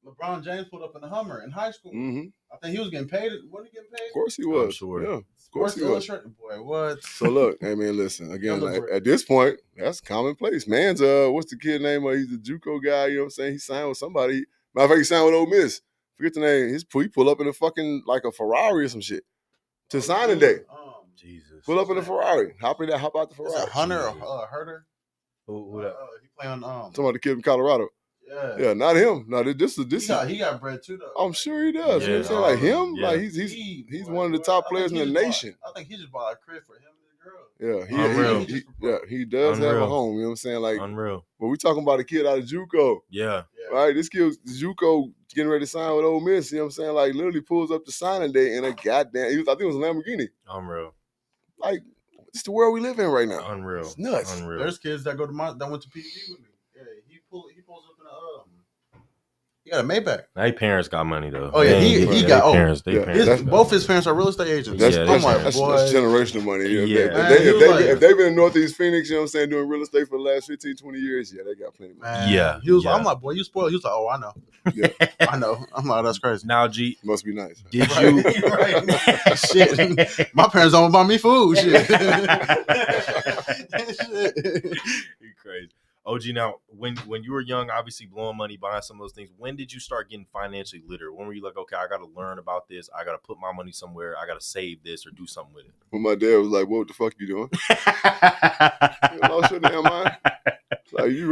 LeBron James pulled up in the Hummer in high school. Mm-hmm. I think he was getting paid. Wasn't he getting paid? Of course he was. I'm sure. Yeah. Of course he was. Boy, what? So look, I mean, listen, again, at this point, that's commonplace. Man's what's the kid name? He's a JUCO guy, you know what I'm saying? He signed with somebody. Matter of fact, he signed with Ole Miss. Forget the name. He pull up in a fucking like a Ferrari or some shit to signing day. Jesus. Pull up in a Ferrari. Hop out the Ferrari. Is it Hunter or Herder? Who that? He play on talking about the kid from Colorado. Yeah, not him. No, this. He got bread too though. I'm sure he does. You know what I'm saying? Like him, like he's one of the top players in the nation. I think he just bought a crib for him and the girl. Yeah, he does have a home. You know what I'm saying? Like, unreal. But we talking about a kid out of JUCO. Yeah. Right? This kid was JUCO getting ready to sign with Ole Miss. You know what I'm saying? Like, literally pulls up the signing day in a goddamn, I think it was a Lamborghini. Unreal. Like, it's the world we live in right now. Unreal. It's nuts. Unreal. There's kids that go to that went to PG with me. Yeah, he pulls up in a he got a Maybach. They parents got money though. Oh yeah, he got parents. Both his parents are real estate agents. That's boy, generational money. Yeah. If they've been in Northeast Phoenix, you know what I'm saying, doing real estate for the last 15, 20 years, yeah, they got plenty of money. Yeah. I'm like, boy, you spoiled. He was like, oh, I know. Yeah, I know. I'm like, that's crazy. Now, G, must be nice. Did you? Shit, my parents don't buy me food. Shit. You crazy. OG, now, when you were young, obviously blowing money, buying some of those things, when did you start getting financially literate? When were you like, okay, I got to learn about this. I got to put my money somewhere. I got to save this or do something with it? When my dad was like, what the fuck you doing? You lost your damn mind. Like, do you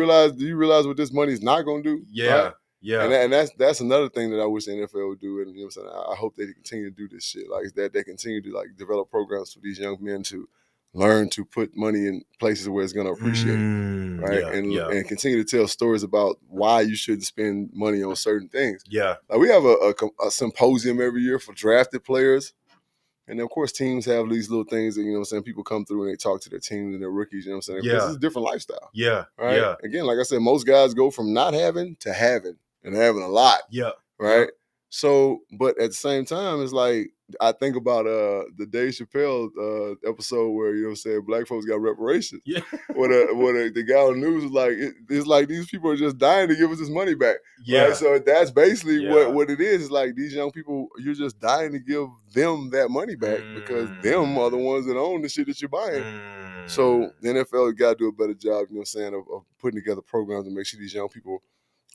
realize what this money's not going to do? Yeah. Right? Yeah. And that's another thing that I wish the NFL would do. And you know what I'm saying? I hope they continue to do this shit. Like, that they continue to like develop programs for these young men to learn to put money in places where it's going to appreciate it, right? And continue to tell stories about why you shouldn't spend money on certain things. Yeah. Like, we have a symposium every year for drafted players. And of course, teams have these little things that, you know what I'm saying, people come through and they talk to their teams and their rookies, you know what I'm saying? Because it's a different lifestyle. Yeah. Right? Yeah. Again, like I said, most guys go from not having to having and having a lot. Yeah. Right? Yeah. So, but at the same time, it's like, I think about the Dave Chappelle episode where, you know what I'm saying, black folks got reparations. Yeah. Where the guy on the news was like, it's like these people are just dying to give us this money back. Yeah. Right? So that's basically what it is. It's like these young people, you're just dying to give them that money back because them are the ones that own the shit that you're buying. So the NFL got to do a better job, you know what I'm saying, of putting together programs to make sure these young people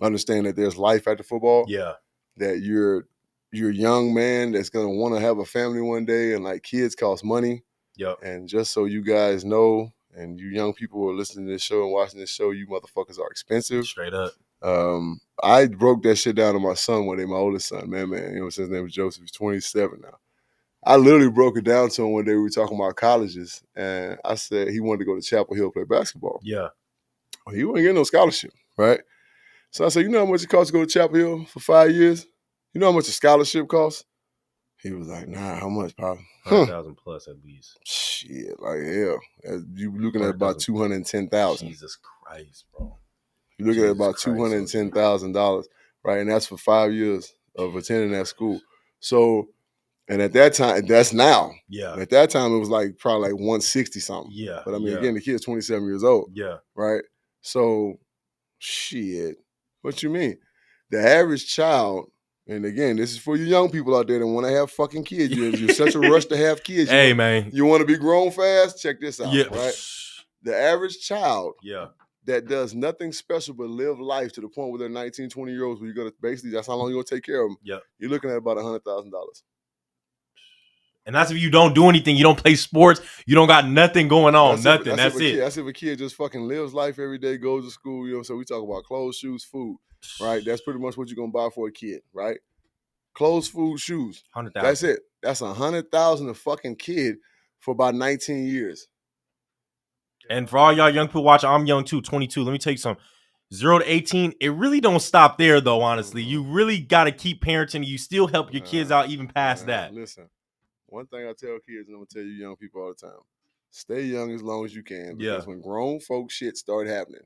understand that there's life after football. Yeah. That you're a young man that's going to want to have a family one day, and like kids cost money. Yep. And just so you guys know, and you young people who are listening to this show and watching this show, you motherfuckers are expensive. Straight up. I broke that shit down to my son one day, my oldest son, man. You know, his name was Joseph. He's 27 now. I literally broke it down to him one day. We were talking about colleges, and I said he wanted to go to Chapel Hill play basketball. Yeah. Well, he wasn't getting no scholarship, right? So I said, you know how much it costs to go to Chapel Hill for 5 years? You know how much a scholarship costs? He was like, nah, how much, probably? 100,000 plus at least. Shit, like hell. You looking at about $210,000. Jesus Christ, bro. You're looking at about $210,000, right? And that's for 5 years of attending that school. So, and at that time, that's now. Yeah. At that time, it was like probably like 160 something. Yeah. But I mean, again, the kid's 27 years old. Yeah. Right? So, shit. What you mean? The average child, and again, this is for you young people out there that want to have fucking kids. You're such a rush to have kids. Hey, man. You want to be grown fast? Check this out, Yeah. right? The average child Yeah. that does nothing special but live life to the point where they're 19, 20-year-olds, where you're going to basically, that's how long you're going to take care of them. Yep. You're looking at about $100,000. And that's if you don't do anything. You don't play sports. You don't got nothing going on. That's it. That's if a kid just fucking lives life every day, goes to school, you know, so we talk about clothes, shoes, food, right? That's pretty much what you're going to buy for a kid, right? Clothes, food, shoes. 100,000. That's it. That's $100,000 a fucking kid for about 19 years. And for all y'all young people watching, I'm young too, 22. Let me tell you something. 0 to 18, it really don't stop there though, honestly. You really got to keep parenting. You still help your kids out even past that. Listen, one thing I tell kids, and I'm going to tell you young people all the time, stay young as long as you can. Because when grown folk shit start happening,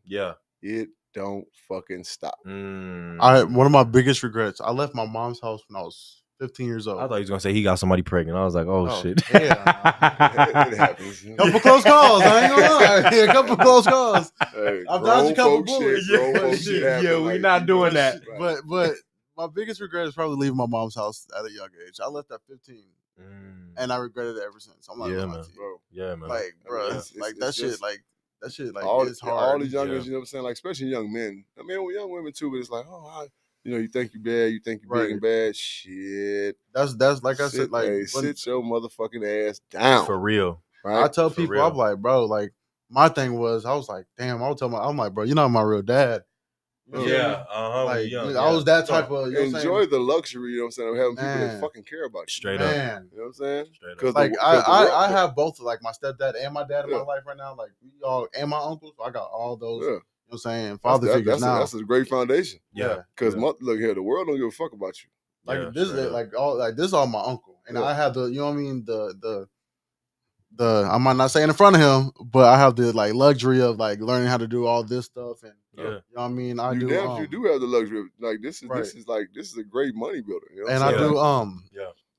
it don't fucking stop. One of my biggest regrets, I left my mom's house when I was 15 years old. I thought he was going to say he got somebody pregnant. I was like, oh shit. Yeah. It happens. Couple close calls. I ain't gonna lie. A couple close calls. Hey, I've dodged a couple bullets. Yeah, we're not doing that. But my biggest regret is probably leaving my mom's house at a young age. I left at 15. And I regretted it ever since. I'm like, bro. Yeah, man. Like, bro, that shit, all, it's hard. All these youngers, you know what I'm saying? Like, especially young men. I mean, with young women too, but it's like, you know, you think you bad, you think you big and bad. Shit. That's like I said, like, sit your motherfucking ass down. For real. Right? I tell people, I'm like, bro, like, my thing was, I was like, damn, I'm like, bro, you're not my real dad. You feel me? Like I was that type of. You know what I'm enjoy saying? the luxury. You know what I'm saying? Of having people that fucking care about you. Straight up. Man. You know what I'm saying? Straight Like I have both like my stepdad and my dad in my life right now. Like we all and my uncles. So I got all those. You know what I'm saying? Father figures now. That's a great foundation. Yeah. Because look here, the world don't give a fuck about you. Like this is this is all my uncle, and I have the, you know what I mean, the I might not say in front of him, but I have the like luxury of like learning how to do all this stuff, and you know what I mean. You do have the luxury of like this is a great money builder. You know and I do I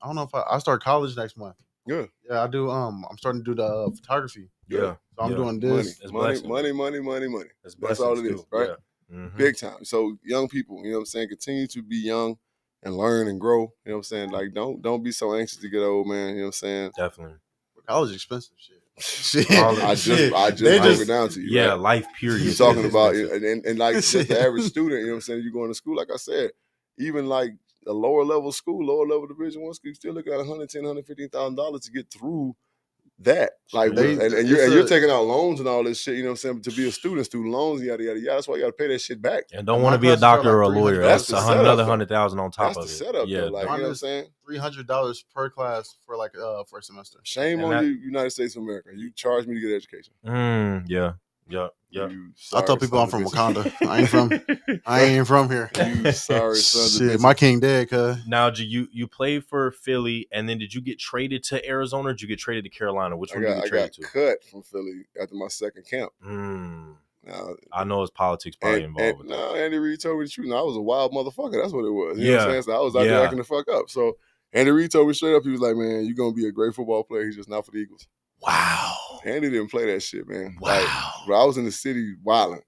don't know if I start college next month. Yeah, I do. I'm starting to do the photography. So I'm doing this. Money. That's all it is, right? Big time. So young people, you know what I'm saying, continue to be young and learn and grow. You know what I'm saying? Like don't be so anxious to get old, man. You know what I'm saying? Definitely. College is expensive shit. I just broke it down to you. Yeah, right? life period. You're talking about and like just the average student, you know what I'm saying? You're going to school, like I said, even like a lower level school, lower level Division I school, you still look at $110,000, $115,000 to get through that. Like and you're taking out loans and all this shit, you know what I'm saying? To be a student loans, yada yada yada. That's why you gotta pay that shit back. And don't want to be a doctor or a lawyer. That's another $100,000 on top of it. That's the setup though. Like, you know what I'm saying? $300 per class for like for a semester. Shame on you, United States of America. You charge me to get an education. Yeah. I tell people I'm from Wakanda. I ain't from here. You sorry son. Shit, my king dead, cuz. Now, you played for Philly, and then did you get traded to Arizona or did you get traded to Carolina? Which one did you get traded to? I got cut from Philly after my second camp. Now, I know it's politics probably involved with that. No, Andy Reid told me the truth. No, I was a wild motherfucker. That's what it was. You know what I'm saying? So I was out there acting the fuck up. So Andy Reid told me straight up, he was like, man, you're going to be a great football player. He's just not for the Eagles. Wow. Andy didn't play that shit, man. Wow. Like, bro, I was in the city wilding.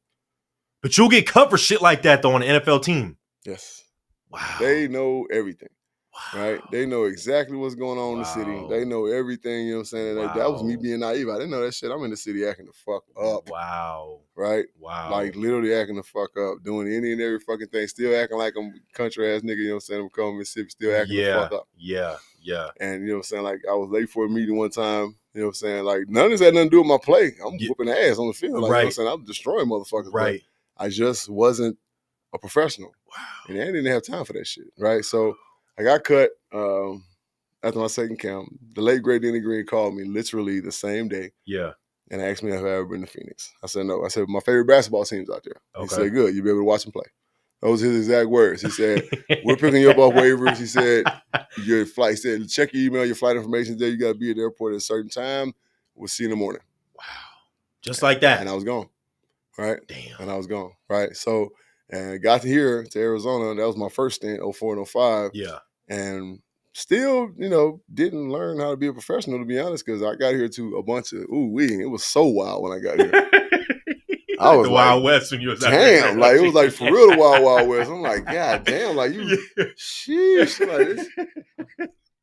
But you'll get cut for shit like that, though, on an NFL team. Yes. Wow. They know everything. Wow. Right? They know exactly what's going on in the city. They know everything, you know what I'm saying? That was me being naive. I didn't know that shit. I'm in the city acting the fuck up. Wow. Right? Wow. Like literally acting the fuck up, doing any and every fucking thing, still acting like I'm a country ass nigga, you know what I'm saying? I'm coming Mississippi, still acting the fuck up. Yeah. And you know what I'm saying? Like I was late for a meeting one time, you know what I'm saying? Like none of this had nothing to do with my play. I'm whooping ass on the field. Like, you know what I'm saying? I'm destroying motherfuckers. Right. But I just wasn't a professional. Wow. And I didn't have time for that shit. Right. So I got cut after my second camp. The late great Denny Green called me literally the same day. Yeah. And asked me if I ever been to Phoenix. I said no. I said my favorite basketball team's out there. Okay. He said, good, you'll be able to watch them play. Those are his exact words. He said, we're picking you up off waivers. He said, your flight. He said, check your email, your flight information there. You got to be at the airport at a certain time. We'll see you in the morning. Wow. Just like that. And I was gone. Right? Damn. And I was gone. Right? So, and got to Arizona. That was my first stint, 04 and 05. Yeah. And still, you know, didn't learn how to be a professional, to be honest, because I got here to a bunch of it was so wild when I got here. I was the Wild West when you was out there. Damn, like it was like for real the Wild West. I'm like, God damn, like you sheesh. Like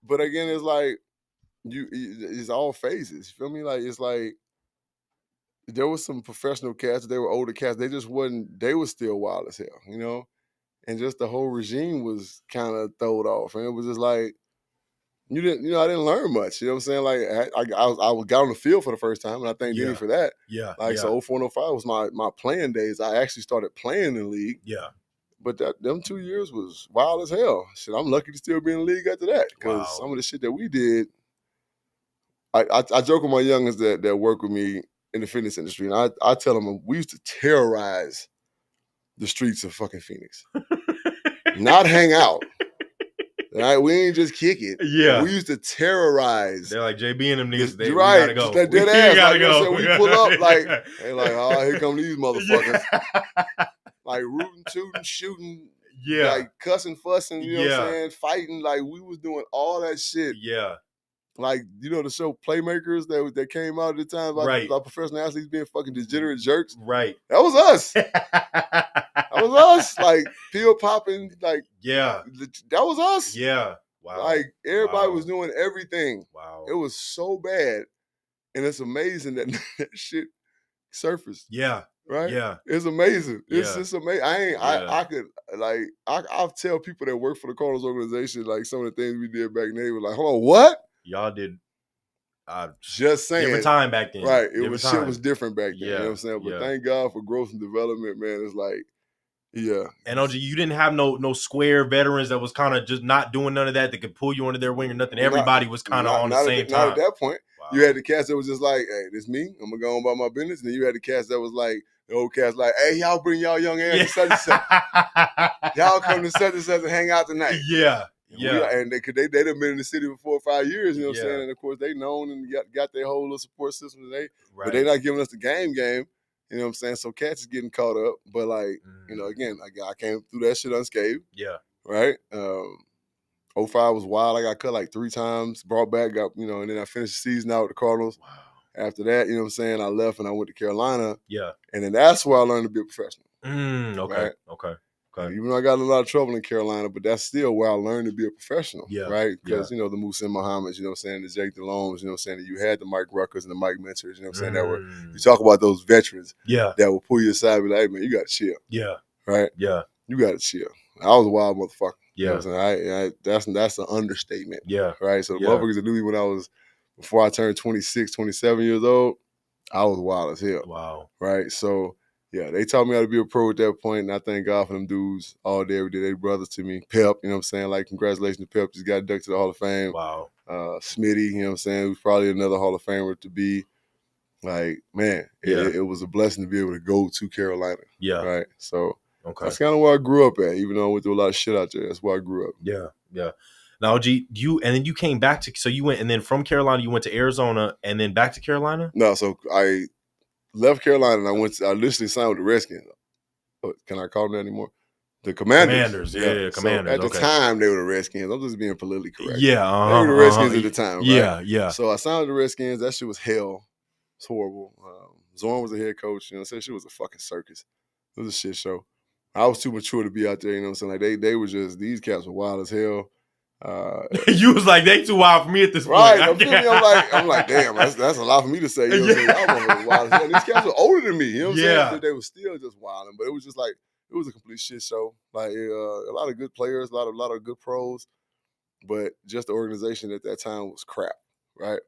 but again, it's like it's all phases. You feel me? Like it's like there was some professional cats, they were older cats, they were still wild as hell, you know? And just the whole regime was kind of thrown off. And it was just like I didn't learn much. You know what I'm saying? Like I got on the field for the first time, and I thank Denny for that. Yeah. Like so 04 and 05 was my playing days. I actually started playing in the league. Yeah. But them 2 years was wild as hell. Shit, I'm lucky to still be in the league after that. Because some of the shit that we did, I joke with my youngins that work with me in the fitness industry, and I tell them we used to terrorize the streets of fucking Phoenix. Not hang out. Right, we ain't just kick it. Yeah, we used to terrorize. They're like JB and them niggas. You're right. We gotta go. That dead ass. Gotta go. We pull up like, they like, oh, here come these motherfuckers. Like rooting, tooting, shooting. Yeah, like cussing, fussing. You know what I'm saying? Fighting. Like we was doing all that shit. Yeah. Like the show Playmakers that came out at the time about professional athletes being fucking degenerate jerks. Right. That was us. That was us. Like pill popping. Like that was us. Yeah. Wow. Like everybody was doing everything. Wow. It was so bad, and it's amazing that that shit surfaced. Yeah. Right. Yeah. It's amazing. It's just amazing. I could like I'll tell people that work for the Cardinals organization like some of the things we did back then. They were like, hold on, what? Y'all did. Just saying. Different time back then. Right. Shit was different back then. Yeah. You know what I'm saying? But thank God for growth and development, man. It's like Yeah. And OG, you didn't have no square veterans that was kind of just not doing none of that could pull you under their wing or nothing. Everybody was kind of on the same time. Not at that point. Wow. You had the cast that was just like, hey, this me. I'm going to go on about my business. And then you had the cast that was like, the old cast like, hey, y'all bring y'all young ass to such and such. Y'all come to such and such and hang out tonight. Yeah. And they'd have been in the city for 4 or 5 years, you know what I'm saying? And of course, they known and got their whole little support system today. Right. But they're not giving us the game. You know what I'm saying? So cats is getting caught up. But like, you know, again, I came through that shit unscathed. Yeah. Right? 05 was wild. I got cut like 3 times, brought back, and then I finished the season out with the Cardinals. Wow. After that, you know what I'm saying, I left and I went to Carolina. Yeah. And then that's where I learned to be a professional. Okay. Right? Okay. Even though I got in a lot of trouble in Carolina, but that's still where I learned to be a professional. Yeah. Right? Because, you know, the Musa Muhammad's, you know what I'm saying, the Jake DeLones, you know what I'm saying, you had the Mike Ruckers and the Mike Mentors, you know what I'm saying, that were, you talk about those veterans that will pull you aside and be like, hey, man, you got to chill. Yeah. Right? Yeah. You got to chill. I was a wild motherfucker. Yeah. You know what I'm saying? That's an understatement. Yeah. Right? So the motherfuckers that knew me when before I turned 26, 27 years old, I was wild as hell. Wow. Right? So, yeah, they taught me how to be a pro at that point, and I thank God for them dudes all day, every day. They brothers to me. Pep, you know what I'm saying? Like, congratulations to Pep. Just got inducted to the Hall of Fame. Wow. Smitty, you know what I'm saying? Who's probably another Hall of Famer to be. Like, man, it was a blessing to be able to go to Carolina. Yeah. Right? So, that's kind of where I grew up at, even though I went through a lot of shit out there. That's where I grew up. Yeah, yeah. Now, G, and then you came back so you went, and then from Carolina, you went to Arizona, and then back to Carolina? No, so I left Carolina, and I literally signed with the Redskins. Can I call them that anymore? The Commanders. Yeah, Commanders. So at the time, they were the Redskins. I'm just being politically correct. Yeah, they were the Redskins at the time, right? Yeah, yeah. So I signed with the Redskins. That shit was hell. It's horrible. Zorn was the head coach. You know, so shit was a fucking circus. It was a shit show. I was too mature to be out there. You know what I'm saying? Like they were just, these cats were wild as hell. You was like, they too wild for me at this point. Right. I'm like, damn, that's a lot for me to say. You know what I'm saying? I was wild as hell. These cats were older than me. You know what I'm saying? But they were still just wilding. But it was just like, it was a complete shit show. Like a lot of good players, a lot of good pros, but just the organization at that time was crap, right?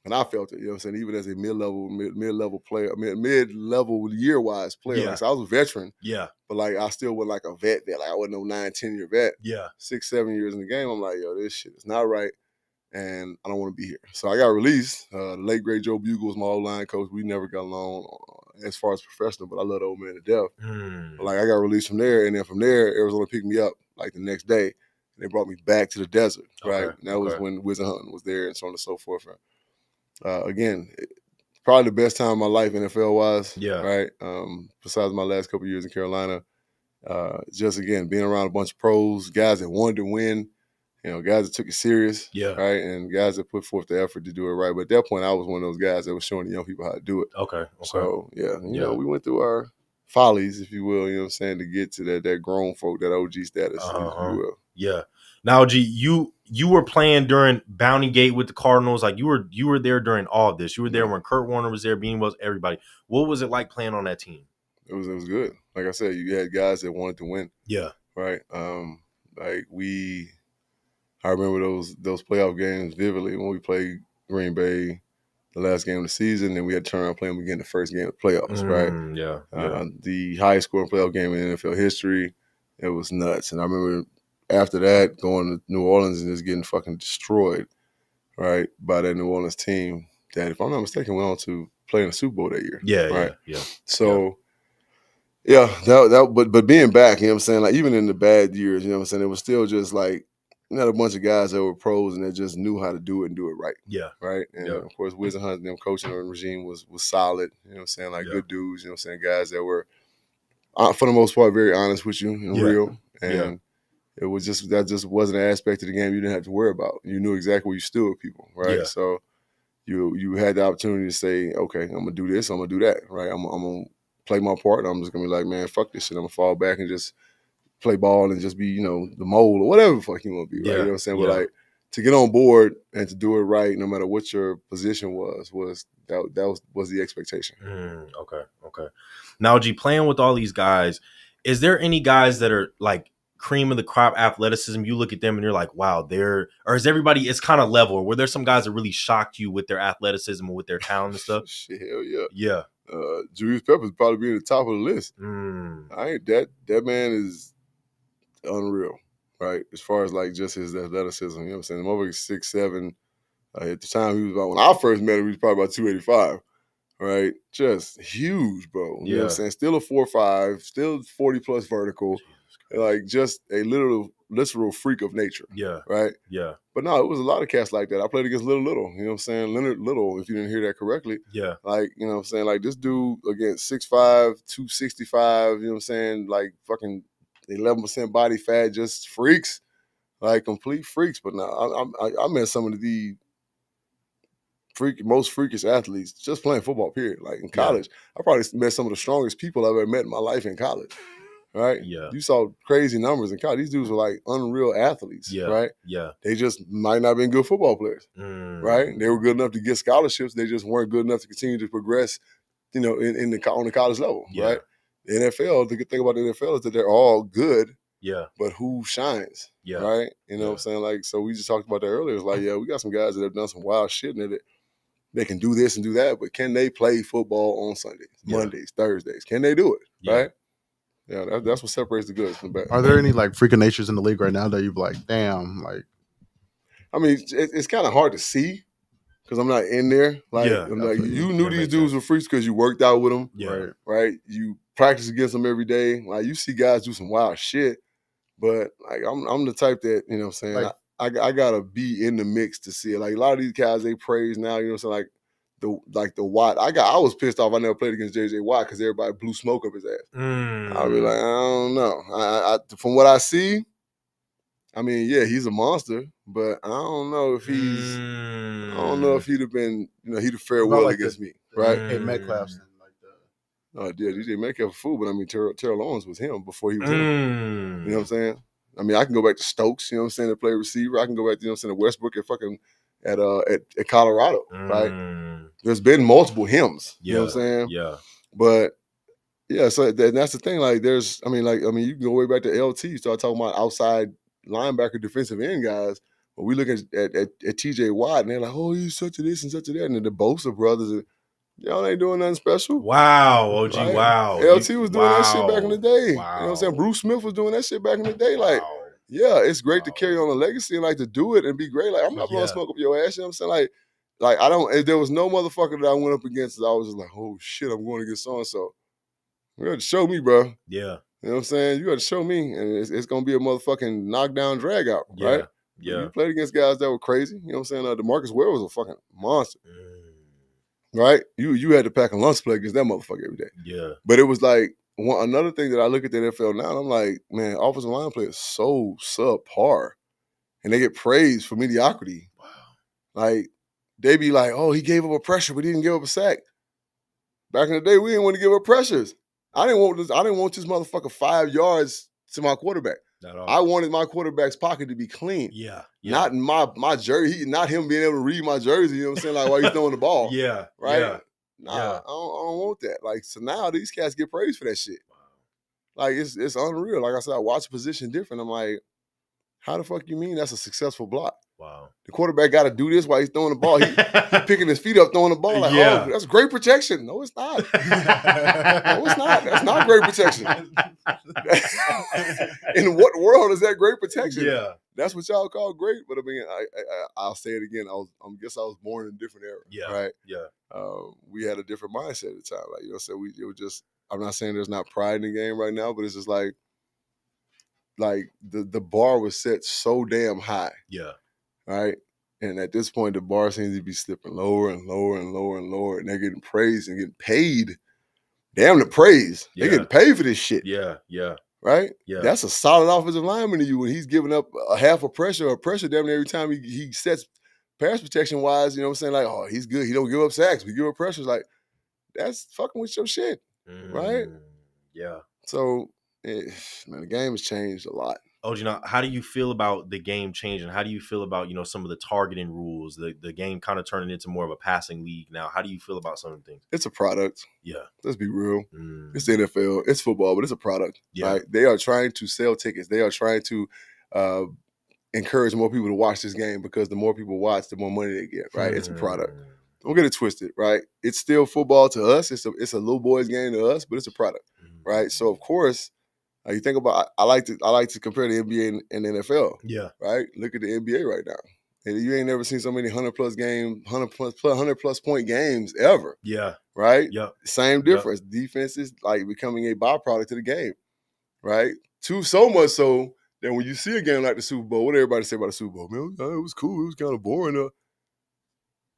And I felt it, you know what I'm saying? Even as a mid-level player, mid-level year-wise player. Yeah. Like, so I was a veteran. Yeah. But like I still was like a vet. Like I wasn't no 9-10-year vet. Yeah. 6-7 years in the game. I'm like, yo, this shit is not right. And I don't want to be here. So I got released. The late great Joe Bugle was my O-line coach. We never got along as far as professional, but I love the old man to death. But like I got released from there, and then from there, Arizona picked me up like the next day. And they brought me back to the desert, right? And that was when Wizard Hunting was there and so on and so forth. Again, probably the best time of my life NFL-wise, right? Besides my last couple of years in Carolina. Just, again, being around a bunch of pros, guys that wanted to win, you know, guys that took it serious, right? And guys that put forth the effort to do it right. But at that point, I was one of those guys that was showing the young people how to do it. Okay. So, you know, we went through our follies, if you will, you know what I'm saying, to get to that grown folk, that OG status, if you will. Yeah. Now, G, you were playing during Bounty Gate with the Cardinals. Like you were there during all of this. You were there when Kurt Warner was there, Bean was, everybody. What was it like playing on that team? It was good. Like I said, you had guys that wanted to win. Yeah. Right. I remember those playoff games vividly when we played Green Bay the last game of the season, and we had to turn around and play them again the first game of the playoffs, right? Yeah. The highest scoring playoff game in NFL history. It was nuts. And I remember after that going to New Orleans and just getting fucking destroyed, right, by that New Orleans team that, if I'm not mistaken, went on to play in the Super Bowl that year. Yeah, right? Yeah. So, but being back, you know what I'm saying, like even in the bad years, you know what I'm saying, it was still just like, you had a bunch of guys that were pros and that just knew how to do it and do it right. Yeah. Right? And of course, Wizard Hunt and them coaching regime was solid, you know what I'm saying, like good dudes, you know what I'm saying, guys that were, for the most part, very honest with you and real. And it was that just wasn't an aspect of the game you didn't have to worry about. You knew exactly where you stood with people, right? Yeah. So you had the opportunity to say, okay, I'm going to do this, I'm going to do that, right? I'm going to play my part. I'm just going to be like, man, fuck this shit. I'm going to fall back and just play ball and just be, you know, the mole or whatever the fuck you want to be, right? You know what I'm saying? But like, to get on board and to do it right, no matter what your position was the expectation. Okay. Now, G, playing with all these guys, is there any guys that are like cream of the crop athleticism, you look at them and you're like, wow, or is everybody, it's kind of level? Or were there some guys that really shocked you with their athleticism and with their talent and stuff? Shit, hell yeah. Yeah. Julius Peppers probably be at the top of the list. That man is unreal, right? As far as like just his athleticism, you know what I'm saying? The motherfucker's 6'7". At the time he was about, when I first met him, he was probably about 285. Right, just huge, bro. You know what I'm saying? Still a 4'5", still 40+ vertical, like just a literal freak of nature. Yeah, right. Yeah, but no, it was a lot of cats like that. I played against Little. You know what I'm saying? Leonard Little, if you didn't hear that correctly. Yeah, like you know what I'm saying? Like this dude against 6'5", 265. You know what I'm saying? Like fucking 11% body fat, just freaks, like complete freaks. But now I met some of the most freakish athletes just playing football, period. Like in college, I probably met some of the strongest people I've ever met in my life in college, right? Yeah. You saw crazy numbers in college. These dudes were like unreal athletes, right? Yeah. They just might not have been good football players, right? They were good enough to get scholarships. They just weren't good enough to continue to progress, you know, on the college level, right? The NFL, the good thing about the NFL is that they're all good, but who shines, right? You know what I'm saying? Like, so we just talked about that earlier. It's like, yeah, we got some guys that have done some wild shit in it. They can do this and do that, but can they play football on Sundays, Mondays, Thursdays? Can they do it? Right? Yeah, that's what separates the good from the bad. Are there any like freaking natures in the league right now that you're like, damn, like? I mean, it's kind of hard to see because I'm not in there. Like, you knew these dudes were freaks because you worked out with them. Right? You practice against them every day. Like, you see guys do some wild shit, but like I'm the type that, you know what I'm saying, like, I gotta be in the mix to see it. Like a lot of these guys they praise now, you know what I'm saying, like the Watt. I was pissed off I never played against JJ Watt because everybody blew smoke up his ass. I'll be like, I don't know. I from what I see, I mean, yeah, he's a monster, but I don't know if he'd have been, you know, he'd have fared well like against me, right? Hey, Metcalf's and like the. Oh, yeah, DJ Metcalf a fool, but I mean, Terrell Owens was him before he was him. You know what I'm saying? I mean, I can go back to Stokes, you know what I'm saying, to play receiver. I can go back to, you know what I'm saying, to Westbrook at Colorado, right? There's been multiple hymns, you know what I'm saying? Yeah. But yeah, so that's the thing. Like, you can go way back to LT. You start talking about outside linebacker, defensive end guys. But we look at TJ Watt, and they're like, oh, he's such a this and such a that. And the Bosa brothers, y'all ain't doing nothing special. Wow, OG, right? Wow. LT was doing that shit back in the day. Wow. You know what I'm saying? Bruce Smith was doing that shit back in the day. Like, yeah, it's great to carry on a legacy and like to do it and be great. Like, I'm not blowing smoke up your ass. You know what I'm saying? Like I don't. If there was no motherfucker that I went up against, I was just like, oh shit, I'm going against so and so. You got to show me, bro. Yeah. You know what I'm saying? You got to show me, and it's gonna be a motherfucking knockdown drag out, right? Yeah. You played against guys that were crazy. You know what I'm saying? DeMarcus Ware was a fucking monster. Right? You had to pack a lunch plate against that motherfucker every day. Yeah. But it was like another thing that I look at the NFL now, and I'm like, man, offensive line play is so subpar. And they get praised for mediocrity. Wow. Like, they be like, oh, he gave up a pressure, but he didn't give up a sack. Back in the day, we didn't want to give up pressures. I didn't want this motherfucker 5 yards to my quarterback. I wanted my quarterback's pocket to be clean. Yeah. Not my jersey, not him being able to read my jersey, you know what I'm saying? Like while he's throwing the ball. Yeah. Right? Yeah. Nah, I don't want that. Like, so now these cats get praised for that shit. Wow. Like, it's unreal. Like I said, I watch the position different. I'm like, how the fuck you mean that's a successful block? Wow. The quarterback got to do this while he's throwing the ball. He picking his feet up, throwing the ball. Like, oh, that's great protection. No, it's not. No, it's not. That's not great protection. In what world is that great protection? Yeah. That's what y'all call great. But I mean, I'll say it again. I guess I was born in a different era. Yeah. Right? Yeah. We had a different mindset at the time. Like, you know, so it was just, I'm not saying there's not pride in the game right now, but it's just like the bar was set so damn high. Yeah. Right? And at this point, the bar seems to be slipping lower and lower and lower and lower. And they're getting praised and getting paid. Damn the praise. Yeah. They're getting paid for this shit. Yeah, yeah. Right? Yeah. That's a solid offensive lineman to you when he's giving up a half a pressure or pressure damn near every time he sets pass protection wise, you know what I'm saying? Like, oh, he's good. He don't give up sacks. We give up pressures. Like, that's fucking with your shit. Right? Yeah. So, man, the game has changed a lot. how do you feel about the game changing? How do you feel about, some of the targeting rules, the game kind of turning into more of a passing league now? How do you feel about some of the things? It's a product. Yeah. Let's be real. It's the NFL. It's football, but it's a product. Yeah. Right? They are trying to sell tickets. They are trying to encourage more people to watch this game, because the more people watch, the more money they get, right? It's a product. Don't get it twisted, right? It's still football to us. It's a little boys game to us, but it's a product, right? So of course, you think about, I like to compare the NBA and the NFL. Yeah. Right? Look at the NBA right now. And you ain't never seen so many 100 plus point games ever. Yeah. Right? Yep. Same difference. Yep. Defense is like becoming a byproduct of the game. Right? So much so that when you see a game like the Super Bowl, what everybody say about the Super Bowl? Man, it was cool. It was kind of boring.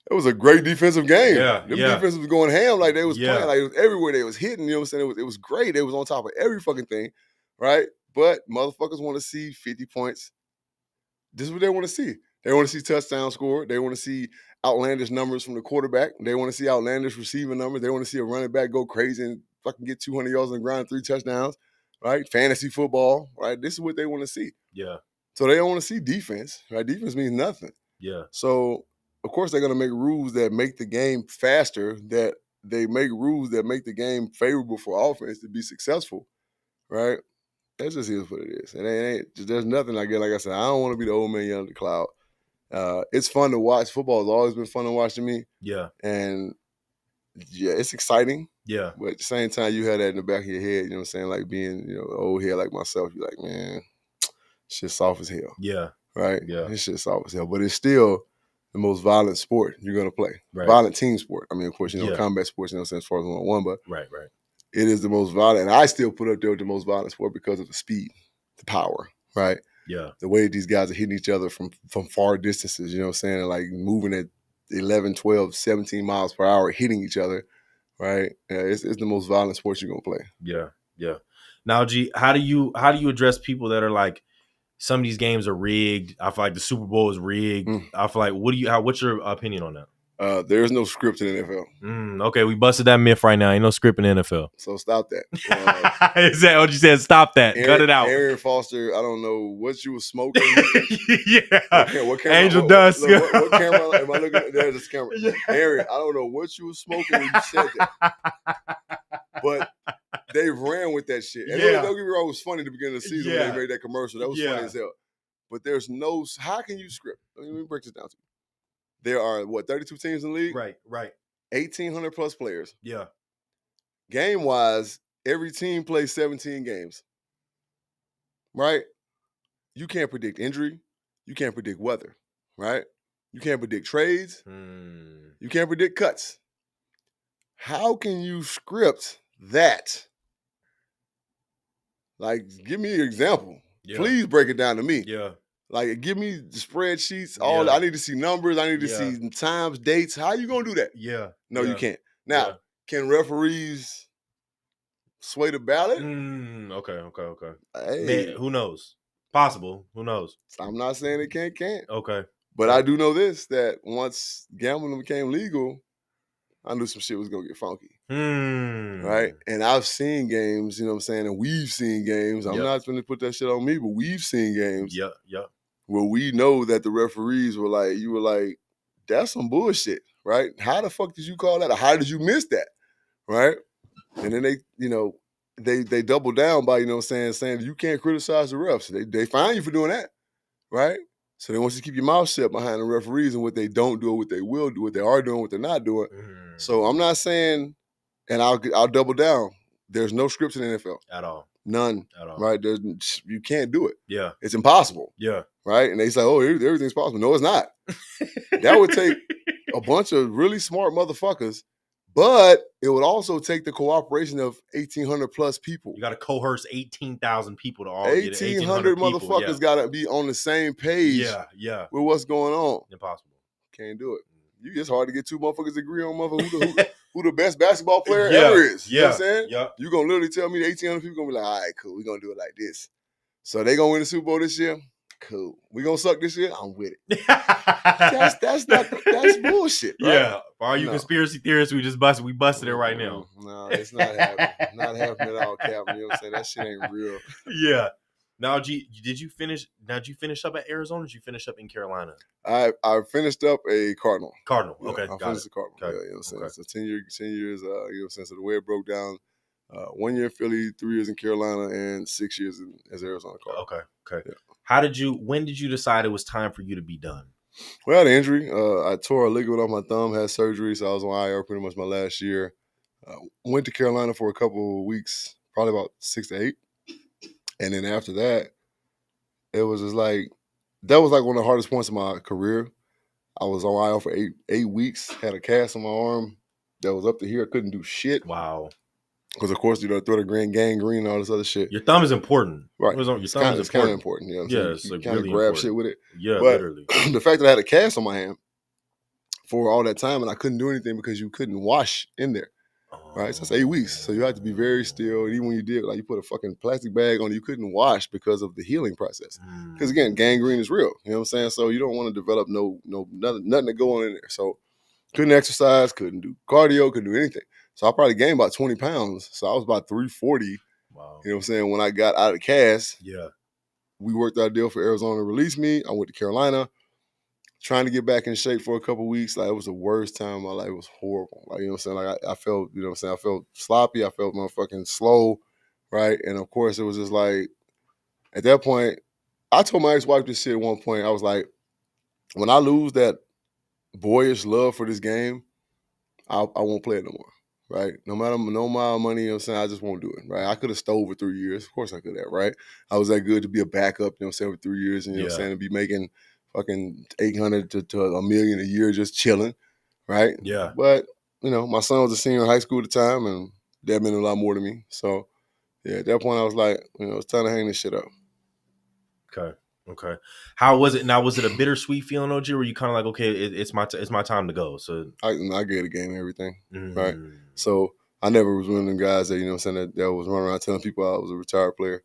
It was a great defensive game. Yeah. Them defenses was going ham, like they was playing, like it was everywhere they was hitting. You know what I'm saying? It was great. They was on top of every fucking thing. Right? But motherfuckers want to see 50 points. This is what they want to see. They want to see touchdowns scored. They want to see outlandish numbers from the quarterback. They want to see outlandish receiving numbers. They want to see a running back go crazy and fucking get 200 yards on the ground, 3 touchdowns, right? Fantasy football, right? This is what they want to see. Yeah. So they don't want to see defense, right? Defense means nothing. Yeah. So, of course, they're going to make rules that make the game faster, that they make rules that make the game favorable for offense to be successful, right? That just is what it is. And there's nothing like it. Like I said, I don't want to be the old man yelling at the cloud. It's fun to watch. Football has always been fun to watch to me. Yeah. And yeah, it's exciting. Yeah. But at the same time, you have that in the back of your head, you know what I'm saying? Like being, old head like myself, you're like, man, shit's soft as hell. Yeah. Right? Yeah. This shit's soft as hell. But it's still the most violent sport you're going to play. Right. Violent team sport. I mean, of course, combat sports, as far as one-on-one, but right. It is the most violent. And I still put up there with the most violent sport because of the speed, the power, right? Yeah. The way these guys are hitting each other from far distances, you know what I'm saying? Like moving at 11, 12, 17 miles per hour, hitting each other, right? Yeah, it's the most violent sport you're going to play. Yeah, yeah. Now, G, how do you address people that are like, some of these games are rigged? I feel like the Super Bowl is rigged. I feel like, what's your opinion on that? There's no script in the NFL. Okay, we busted that myth right now. Ain't no script in the NFL. So stop that. Is that what you said? Stop that. Cut it out. Aaron Foster, I don't know what you were smoking. Yeah. What camera? Angel Dust. What camera am I looking at? There's this camera. Yeah. Aaron, I don't know what you were smoking when you said that. But they ran with that shit. And don't get me wrong, it was funny at the beginning of the season when they made that commercial. That was funny as hell. But there's no, how can you script? Let me break this down to you. There are, 32 teams in the league? Right. 1,800 plus players. Yeah. Game-wise, every team plays 17 games. Right? You can't predict injury. You can't predict weather. Right? You can't predict trades. You can't predict cuts. How can you script that? Like, give me an example. Yeah. Please break it down to me. Yeah. Like, give me the spreadsheets. I need to see numbers. I need to see times, dates. How you gonna do that? Yeah. No, you can't. Now, can referees sway the ballot? Okay. Hey. Man, who knows? Possible. Who knows? I'm not saying it can't. Okay. But I do know this, that once gambling became legal, I knew some shit was gonna get funky. Right? And I've seen games, you know what I'm saying? And we've seen games. I'm not going to put that shit on me, but we've seen games. Where we know that the referees were like, that's some bullshit, right? How the fuck did you call that? Or how did you miss that? Right? And then they double down by, saying you can't criticize the refs. They fine you for doing that. Right? So they want you to keep your mouth shut behind the referees and what they don't do, what they will do, what they are doing, what they're not doing. So I'm not saying, and I'll double down, there's no scripts in the NFL. At all. None. At all. Right? You can't do it. Yeah. It's impossible. Yeah. Right? And they say, oh, everything's possible. No, it's not. That would take a bunch of really smart motherfuckers, but it would also take the cooperation of 1,800 plus people. You got to coerce 18,000 people to all get it. 1,800 motherfuckers got to be on the same page with what's going on. Impossible. Can't do it. It's hard to get two motherfuckers to agree on who the best basketball player ever is. You know what I'm saying? Yeah. You're going to literally tell me the 1,800 people going to be like, all right, cool, we're going to do it like this. So they going to win the Super Bowl this year? Cool. We going to suck this year? I'm with it. That's bullshit, right? Yeah. For all you conspiracy theorists, we busted it right now. No, it's not happening. Not happening at all, Cap. You know what I'm saying? That shit ain't real. Yeah. Now, did you finish up at Arizona? Or did you finish up in Carolina? I finished up a Cardinal. Cardinal. Yeah, Okay, I finished a Cardinal. Okay. Yeah, you know what I'm saying? Okay. So 10 years, you know what I'm saying? So the way it broke down, 1 year in Philly, 3 years in Carolina, and 6 years as Arizona Cardinal. Okay. Yeah. When did you decide it was time for you to be done? Well, I had an injury. I tore a ligament off my thumb, had surgery, so I was on IR pretty much my last year. Went to Carolina for a couple of weeks, probably about 6 to 8. And then after that, it was just like, that was like one of the hardest points of my career. I was on IR for eight weeks, had a cast on my arm that was up to here. I couldn't do shit. Wow. Because, of course, throw the gangrene and all this other shit. Your thumb is important. Right. It's kind of important. You know what I'm saying? It's you like kind of really grab important. shit with it. Yeah, but literally. The fact that I had a cast on my hand for all that time and I couldn't do anything because you couldn't wash in there. Right, so that's 8 weeks. So you have to be very still. And even when you did, like you put a fucking plastic bag on, you couldn't wash because of the healing process. Because again, gangrene is real. You know what I'm saying? So you don't want to develop nothing to go on in there. So couldn't exercise, couldn't do cardio, couldn't do anything. So I probably gained about 20 pounds. So I was about 340. Wow. You know what I'm saying? When I got out of the cast, yeah, we worked out a deal for Arizona to release me. I went to Carolina, trying to get back in shape for a couple of weeks. Like, it was the worst time of my life. It was horrible. Like, you know what I'm saying? Like, I felt, you know what I'm saying? I felt sloppy. I felt motherfucking slow, right? And of course, it was just like, at that point, I told my ex-wife this shit at one point. I was like, when I lose that boyish love for this game, I won't play it no more, right? No matter no amount of money, you know what I'm saying? I just won't do it, right? I could have stole for 3 years. Of course I could have, right? I was that good to be a backup, you know what I'm saying, for 3 years, and you know what I'm saying, to be making fucking 800 to $1 million a year just chilling, right? Yeah. But, you know, my son was a senior in high school at the time, and that meant a lot more to me. So, yeah, at that point I was like, you know, it's time to hang this shit up. Okay. How was it? Now, was it a bittersweet feeling, OG, or were you kind of like, okay, it's my time to go? So I gave the game everything, right? So I never was one of them guys that, you know what I'm saying, that was running around telling people I was a retired player,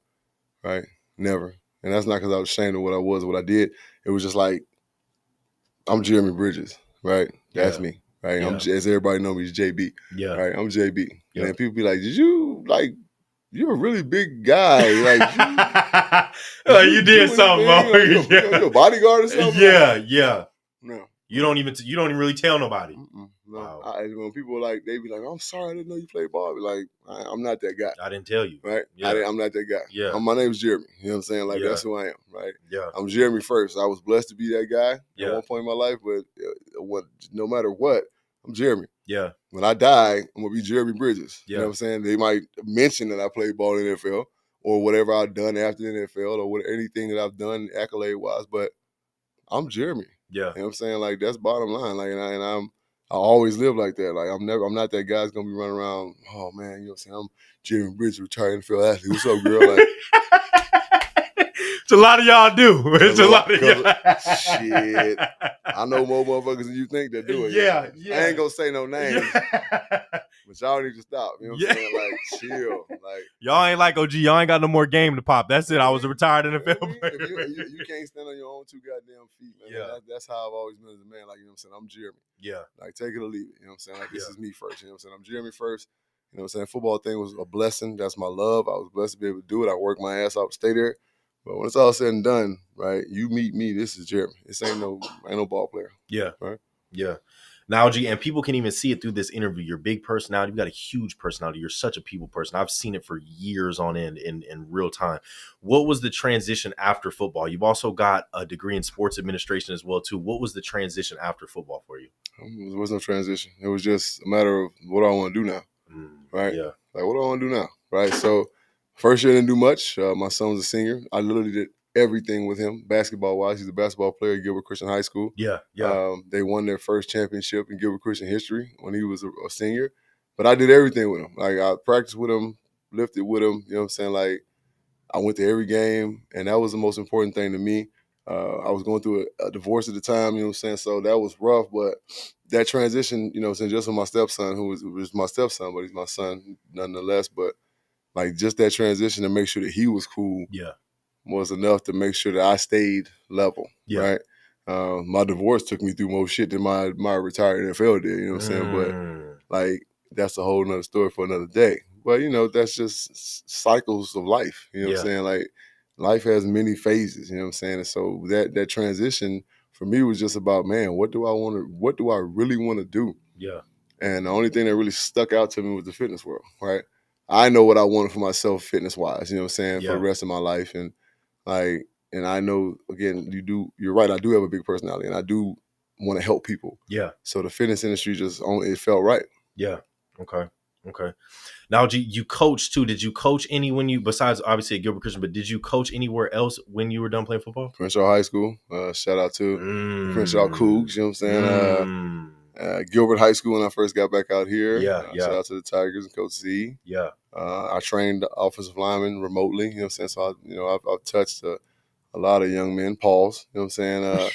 right? Never. And that's not because I was ashamed of what I was or what I did. It was just like, I'm Jeremy Bridges, right? That's me, right? I'm, as everybody knows me, it's JB, right? I'm JB. And then people be like, you're a really big guy. Like, you did something, you're a bodyguard or something? Yeah. No. You don't even really tell nobody. No. Wow. When people were like, they be like, I'm sorry, I didn't know you played ball. I be like, I'm not that guy. I didn't tell you. Right? Yeah. I'm not that guy. Yeah. My name's Jeremy. You know what I'm saying? Like, that's who I am, right? Yeah. I'm Jeremy first. I was blessed to be that guy at one point in my life, but no matter what, I'm Jeremy. Yeah. When I die, I'm going to be Jeremy Bridges. Yeah. You know what I'm saying? They might mention that I played ball in the NFL or whatever I've done after the NFL or anything that I've done accolade-wise, but I'm Jeremy. Yeah. You know what I'm saying? Like, that's bottom line. Like, I always live like that. Like, I'm not that guy that's gonna be running around, oh man, you know what I'm saying? I'm Jeremy Bridges, retired NFL athlete. What's up, girl? Like, it's a lot of y'all do. It's a lot of y'all. Shit. I know more motherfuckers than you think that do it. Yeah. I ain't gonna say no names. But y'all need to stop. You know what I'm saying? Like, chill. Like, y'all ain't like OG. Y'all ain't got no more game to pop. That's it. I was a retired NFL player. If you can't stand on your own two goddamn feet, man. Yeah. That's how I've always been as a man. Like, you know what I'm saying? I'm Jeremy. Yeah. Like, take it or leave it. You know what I'm saying? Like, this is me first. You know what I'm saying? I'm Jeremy first. You know what I'm saying? Football thing was a blessing. That's my love. I was blessed to be able to do it. I worked my ass off to stay there. But when it's all said and done, right, you meet me, this is Jeremy. This ain't no ball player. Yeah. Right? Yeah. Now, G, and people can even see it through this interview. Your big personality. You've got a huge personality. You're such a people person. I've seen it for years on end in real time. What was the transition after football? You've also got a degree in sports administration as well, too. What was the transition after football for you? There was no transition. It was just a matter of what I want to do now. Right? Yeah. Like, what do I want to do now? Right? So, first year I didn't do much. My son was a senior. I literally did everything with him, basketball-wise. He's a basketball player at Gilbert Christian High School. Yeah. They won their first championship in Gilbert Christian history when he was a senior. But I did everything with him. Like, I practiced with him, lifted with him. You know what I'm saying? Like, I went to every game, and that was the most important thing to me. I was going through a divorce at the time, you know what I'm saying? So that was rough, but that transition, you know what I'm saying, just with my stepson, who was my stepson, but he's my son nonetheless. But, like, just that transition to make sure that he was cool was enough to make sure that I stayed level, right? My divorce took me through more shit than my retired NFL did, you know what I'm saying? But, like, that's a whole nother story for another day. But, you know, that's just cycles of life, you know what I'm saying? life has many phases, you know what I'm saying? And so that transition for me was just about, man, what do I really want to do? Yeah. And the only thing that really stuck out to me was the fitness world, right? I know what I wanted for myself fitness wise, you know what I'm saying, for the rest of my life. And and I know, again, you're right, I do have a big personality and I do want to help people. Yeah. So the fitness industry it felt right. Yeah. Okay. Now, you coach too. Did you coach any besides obviously at Gilbert Christian, but did you coach anywhere else when you were done playing football? Crenshaw High School. Shout out to Crenshaw Cougs, you know what I'm saying? Gilbert High School when I first got back out here. Yeah. Shout out to the Tigers and Coach Z. Yeah. I trained offensive linemen remotely, you know what I'm saying? So I've touched a lot of young men. Pause. You know what I'm saying?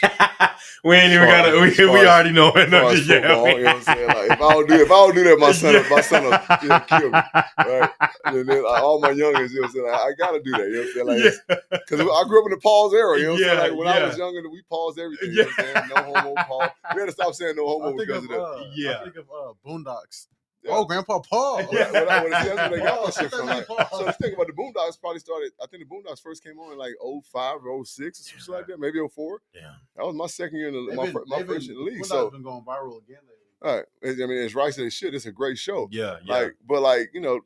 We ain't even got to. We already know it. Football, you know what I'm saying? Like if I don't do that, my son will kill me. Right? And then all my youngins, you know what I'm saying? Like, I gotta do that. You know what I'm saying? Like, because I grew up in the pause era. You know what I'm saying? Like when I was younger, we paused everything. You know what I'm saying? No homo pause. We had to stop saying no homo because of that. I think of Boondocks. Yeah. Oh, Grandpa Paul. That's where they got that shit from. Like, so the thing about the Boondocks probably started, I think the Boondocks first came on in like 05 or 06 or something like that, maybe 04. Yeah. That was my second year in my first year in the league. So been going viral again lately. All right. I mean, it's right to the shit. It's a great show. Yeah. But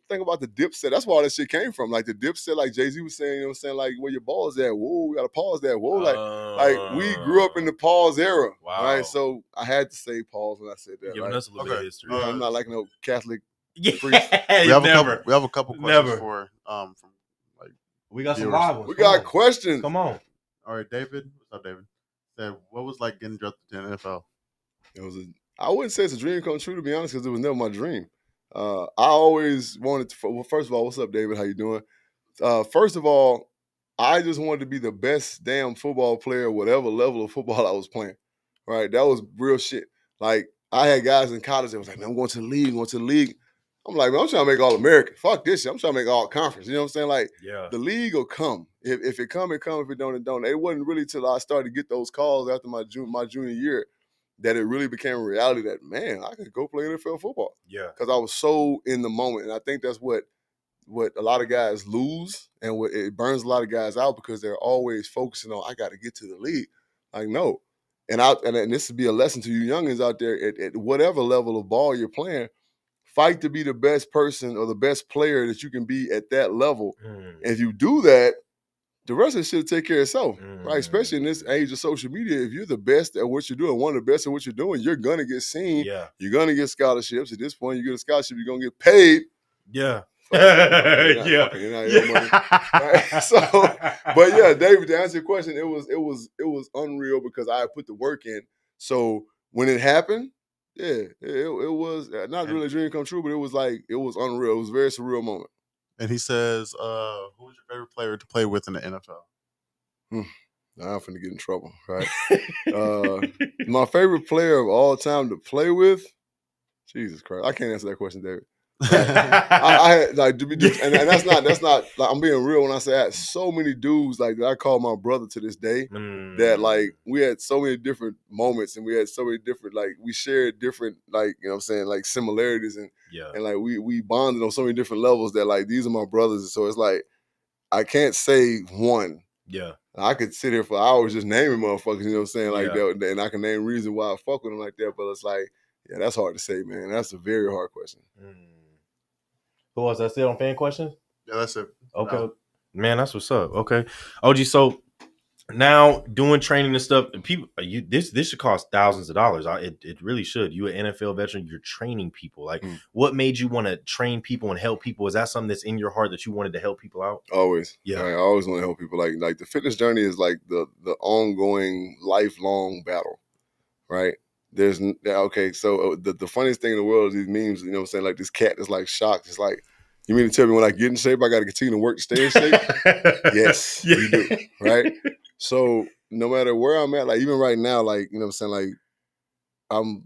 think about the Dip set. That's where all that shit came from. Like the Dip set, like Jay-Z was saying, you know what I'm saying? Like, where your balls at? Whoa, we got to pause that. Whoa. Like we grew up in the pause era. Wow. Right? So I had to say pause when I said that. Giving us a little bit of history. I'm not like no Catholic. Yeah, we have a couple questions for from like we got some live ones. We got questions. Come on. All right, David. What's up, David? Said, what was like getting drafted to the NFL? I wouldn't say it's a dream come true, to be honest, because it was never my dream. I always wanted to. Well, first of all, what's up, David? How you doing? First of all, I just wanted to be the best damn football player, whatever level of football I was playing. Right? That was real shit. Like I had guys in college that was like, man, I'm going to the league. I'm like, man, I'm trying to make All-American. Fuck this shit. I'm trying to make All-Conference. You know what I'm saying? Like, the league will come. If it come, it come. If it don't, it don't. It wasn't really till I started to get those calls after my junior year that it really became a reality that, man, I could go play NFL football. Yeah. Because I was so in the moment. And I think that's what a lot of guys lose and what it burns a lot of guys out because they're always focusing on, I got to get to the league. Like, no. And this would be a lesson to you youngins out there at whatever level of ball you're playing. Fight to be the best person or the best player that you can be at that level. And if you do that, the rest of it should take care of itself, right? Especially in this age of social media. If you're the best at what you're doing, one of the best at what you're doing, you're going to get seen. Yeah. You're going to get scholarships. At this point, you get a scholarship, you're going to get paid. Yeah. Right? So, but yeah, David, to answer your question, it was unreal because I put the work in. So when it happened, yeah, it was not really a dream come true, but it was unreal. It was a very surreal moment. And he says, who was your favorite player to play with in the NFL? Now I'm finna get in trouble, right? My favorite player of all time to play with? Jesus Christ. I can't answer that question, David. I had like to be, and that's not like I'm being real when I say I had so many dudes like that I call my brother to this day that like we had so many different moments and we had so many different like we shared different like you know what I'm saying like similarities and like we bonded on so many different levels that like these are my brothers, so it's like I can't say one. Yeah. I could sit here for hours just naming motherfuckers, you know what I'm saying, like that, and I can name reason why I fuck with them like that, but it's like that's hard to say, man. That's a very hard question. Who else? That's it on fan questions? Yeah, that's it. Okay. No. Man, that's what's up. Okay. OG, so now doing training and stuff, people this should cost thousands of dollars. It really should. You an NFL veteran, you're training people. Like what made you want to train people and help people? Is that something that's in your heart that you wanted to help people out? Always. Yeah. I always want to help people. Like the fitness journey is like the ongoing lifelong battle. Right? There's okay, so the funniest thing in the world is these memes, you know what I'm saying? Like this cat is like shocked. It's like, you mean to tell me when I get in shape, I got to continue to work to stay in shape? Yes, you do, right? So no matter where I'm at, like even right now, like, you know what I'm saying? Like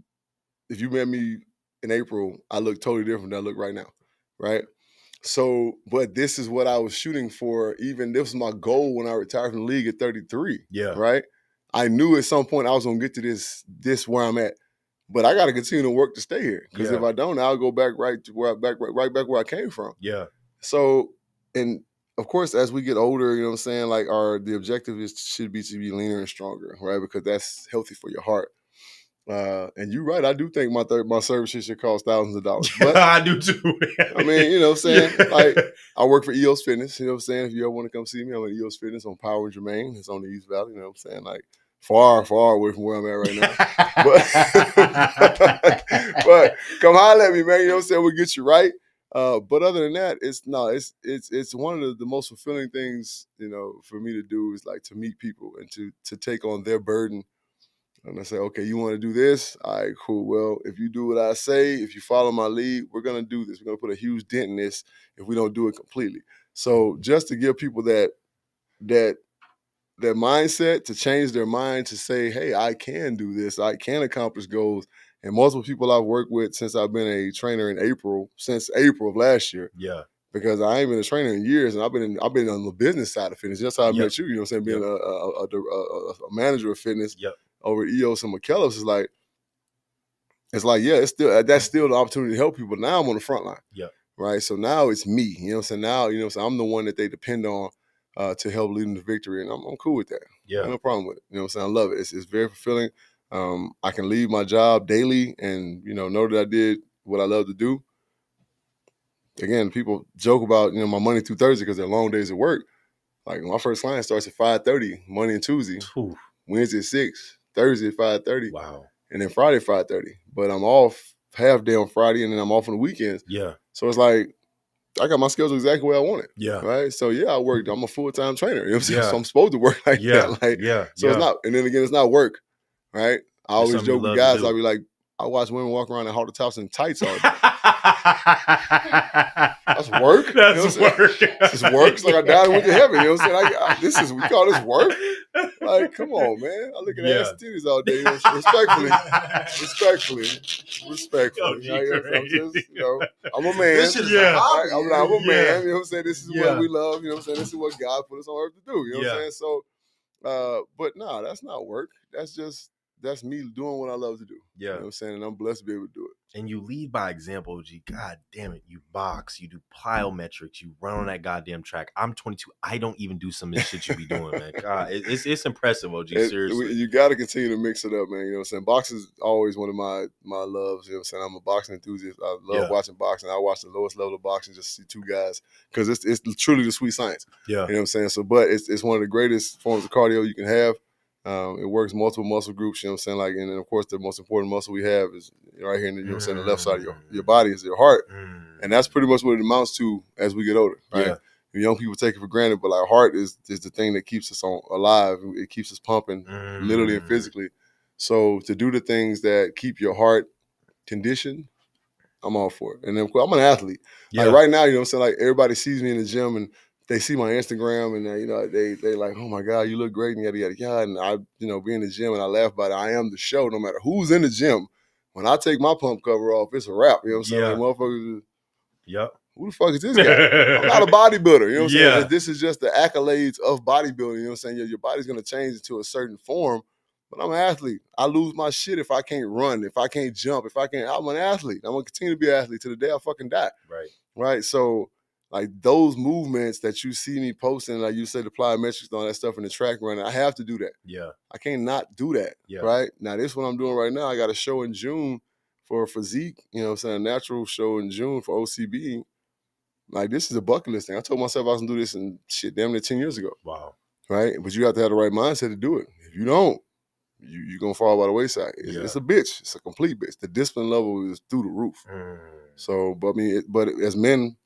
if you met me in April, I look totally different than I look right now, right? So, but this is what I was shooting for. Even this was my goal when I retired from the league at 33, right? I knew at some point I was gonna get to this where I'm at, but I got to continue to work to stay here. Because if I don't, I'll go back right back where I came from. Yeah. So, and of course, as we get older, you know what I'm saying, like the objective should be to be leaner and stronger, right? Because that's healthy for your heart. And you're right. I do think my services should cost thousands of dollars. But I do too. I mean, you know what I'm saying? Yeah. Like, I work for EOS Fitness. You know what I'm saying? If you ever want to come see me, I'm at EOS Fitness on Power and Jermaine. It's on the East Valley. You know what I'm saying? Like, far, far away from where I'm at right now. But come holler at me, man. You know what I'm saying? We'll get you right. But other than that, it's one of the most fulfilling things, you know, for me to do is like to meet people and to take on their burden. And I say, okay, you want to do this? All right, cool. Well, if you do what I say, if you follow my lead, we're going to do this. We're going to put a huge dent in this if we don't do it completely. So just to give people that mindset, to change their mind, to say, hey, I can do this. I can accomplish goals. And multiple people I've worked with since I've been a trainer since April of last year. Yeah. Because I ain't been a trainer in years, and I've been on the business side of fitness. That's how I met you. You know what I'm saying? Being a manager of fitness over at EOS and McKellis is like, yeah, that's still the opportunity to help people. Now I'm on the front line. Yeah. Right. So now it's me. You know what I'm saying? Now, you know what I'm saying, I'm the one that they depend on to help lead them to victory, and I'm cool with that. Yeah. No problem with it. You know what I'm saying? I love it. It's very fulfilling. I can leave my job daily and, you know that I did what I love to do. Again, people joke about, my Monday through Thursday because they're long days at work. Like, my first client starts at 5:30 Monday and Tuesday. Oof. Wednesday at 6, Thursday at 5:30. Wow. And then Friday at 5:30. But I'm off half day on Friday, and then I'm off on the weekends. Yeah. So it's like I got my schedule exactly where I want it. Yeah. Right. So I work. I'm a full-time trainer. You know what I'm saying? So I'm supposed to work like that. Like, so it's not. And then again, it's not work. Right. I always joke with guys. I'll be like, I watch women walk around in halter tops and tights all day. That's work. That's work. This is work. It's like I died and went to heaven. You know what I'm saying? We call this work. Like, come on, man. I look at ass and titties all day. Respectfully. I'm a man. This is a hobby. I'm a man. You know what I'm saying? This is what we love. You know what I'm saying? This is what God put us on earth to do. You know what I'm saying? So, but no, that's not work. That's me doing what I love to do. Yeah. You know what I'm saying? And I'm blessed to be able to do it. And you lead by example, OG. God damn it. You box, you do plyometrics, you run on that goddamn track. I'm 22. I don't even do some of this shit you be doing, man. God, it's impressive, OG. Seriously. You got to continue to mix it up, man. You know what I'm saying? Boxing is always one of my loves. You know what I'm saying? I'm a boxing enthusiast. I love watching boxing. I watch the lowest level of boxing just to see two guys because it's truly the sweet science. Yeah. You know what I'm saying? So, but it's one of the greatest forms of cardio you can have. It works multiple muscle groups, you know what I'm saying? Like, and then of course the most important muscle we have is right here in the, you know what I'm saying, the left side of your body is your heart. And that's pretty much what it amounts to as we get older, right? Yeah. Young people take it for granted, but our heart is the thing that keeps us alive. It keeps us pumping literally and physically. So to do the things that keep your heart conditioned, I'm all for it. And then I'm an athlete. Yeah. Like right now, you know what I'm saying? Like everybody sees me in the gym and they see my Instagram and they like, oh my God, you look great and yada yada yada. And I, be in the gym and I laugh about it. I am the show, no matter who's in the gym. When I take my pump cover off, it's a wrap. You know what I'm saying? Like motherfuckers. Yep. Who the fuck is this guy? I'm not a bodybuilder. You know what I'm saying? This is just the accolades of bodybuilding. You know what I'm saying? Your body's gonna change into a certain form. But I'm an athlete. I lose my shit if I can't run, if I can't jump, I'm an athlete. I'm gonna continue to be an athlete to the day I fucking die. Right. So like those movements that you see me posting, like you said, the plyometrics and all that stuff in the track running, I have to do that. Yeah. I can't not do that. Yeah. Right. Now this is what I'm doing right now. I got a show in June for physique, you know what I'm saying, a natural show in June for OCB. Like this is a bucket list thing. I told myself I was gonna do this in damn near 10 years ago. Wow. Right. But you have to have the right mindset to do it. If you don't, you're going to fall by the wayside. It's a bitch. It's a complete bitch. The discipline level is through the roof. So, but as men,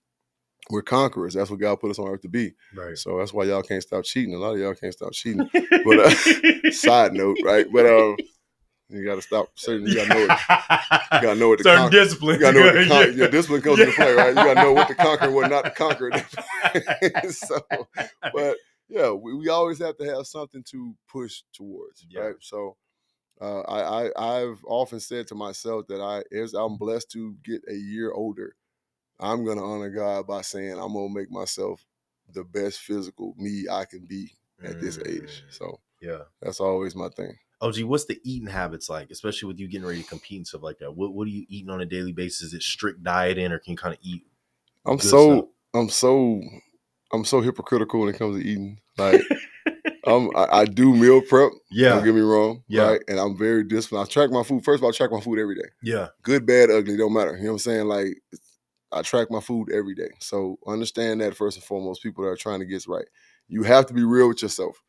we're conquerors. That's what God put us on earth to be. Right. So that's why y'all can't stop cheating. A lot of y'all can't stop cheating. But side note, right? But you got to stop. You got to know what to certain discipline. You got to know what to your discipline comes into play, right? You got to know what to conquer and what not to conquer. So, but yeah, we always have to have something to push towards, right? So I've often said to myself that as I'm blessed to get a year older, I'm going to honor God by saying I'm going to make myself the best physical me I can be at this age. So yeah, that's always my thing. OG, what's the eating habits like, especially with you getting ready to compete and stuff like that? What are you eating on a daily basis? Is it strict dieting or can you kind of eat? I'm so I'm so hypocritical when it comes to eating. Like, I do meal prep. Yeah. Don't get me wrong. Yeah. Right. And I'm very disciplined. I track my food. First of all, I track my food every day. Yeah. Good, bad, ugly, don't matter. You know what I'm saying? Like, I track my food every day. So understand that first and foremost, people that are trying to get it right. You have to be real with yourself.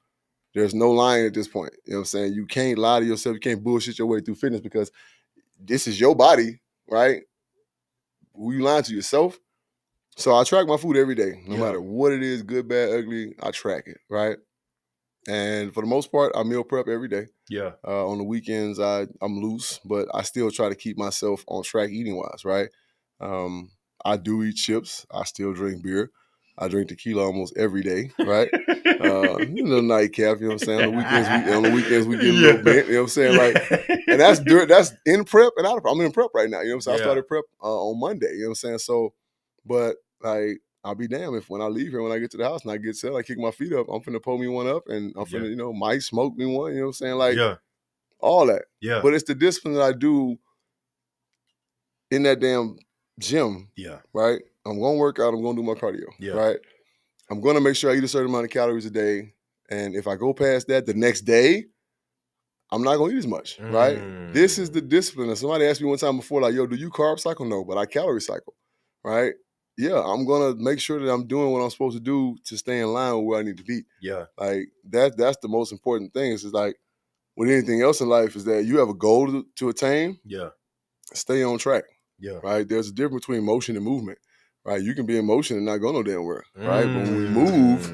There's no lying at this point. You know what I'm saying? You can't lie to yourself. You can't bullshit your way through fitness because this is your body, right? Who you lying to, yourself? So I track my food every day, no matter what it is, good, bad, ugly. I track it, right? And for the most part, I meal prep every day. Yeah. On the weekends, I'm loose, but I still try to keep myself on track eating wise, right? I do eat chips. I still drink beer. I drink tequila almost every day, right? Little nightcap, you know what I'm saying? On the weekends we get a little bit, you know what I'm saying? Like, and that's in prep and out of prep. I'm in prep right now, you know what I'm saying? I started prep on Monday, you know what I'm saying? So, but like, I'll be damned if when I leave here, when I get to the house and I get set, I kick my feet up, I'm finna pull me one up and I'm finna, might smoke me one, you know what I'm saying? Like, all that. Yeah. But it's the discipline that I do in that damn gym. Yeah. Right? I'm going to work out. I'm going to do my cardio. Yeah. Right? I'm going to make sure I eat a certain amount of calories a day. And if I go past that the next day, I'm not going to eat as much. Right? This is the discipline. And somebody asked me one time before, like, yo, do you carb cycle? No, but I calorie cycle. Right? Yeah, I'm going to make sure that I'm doing what I'm supposed to do to stay in line with where I need to be. Yeah. Like, that's the most important thing. Is like, with anything else in life is that you have a goal to attain. Yeah. Stay on track. Yeah. Right. There's a difference between motion and movement. Right. You can be in motion and not go no damn where. Right. But when we move,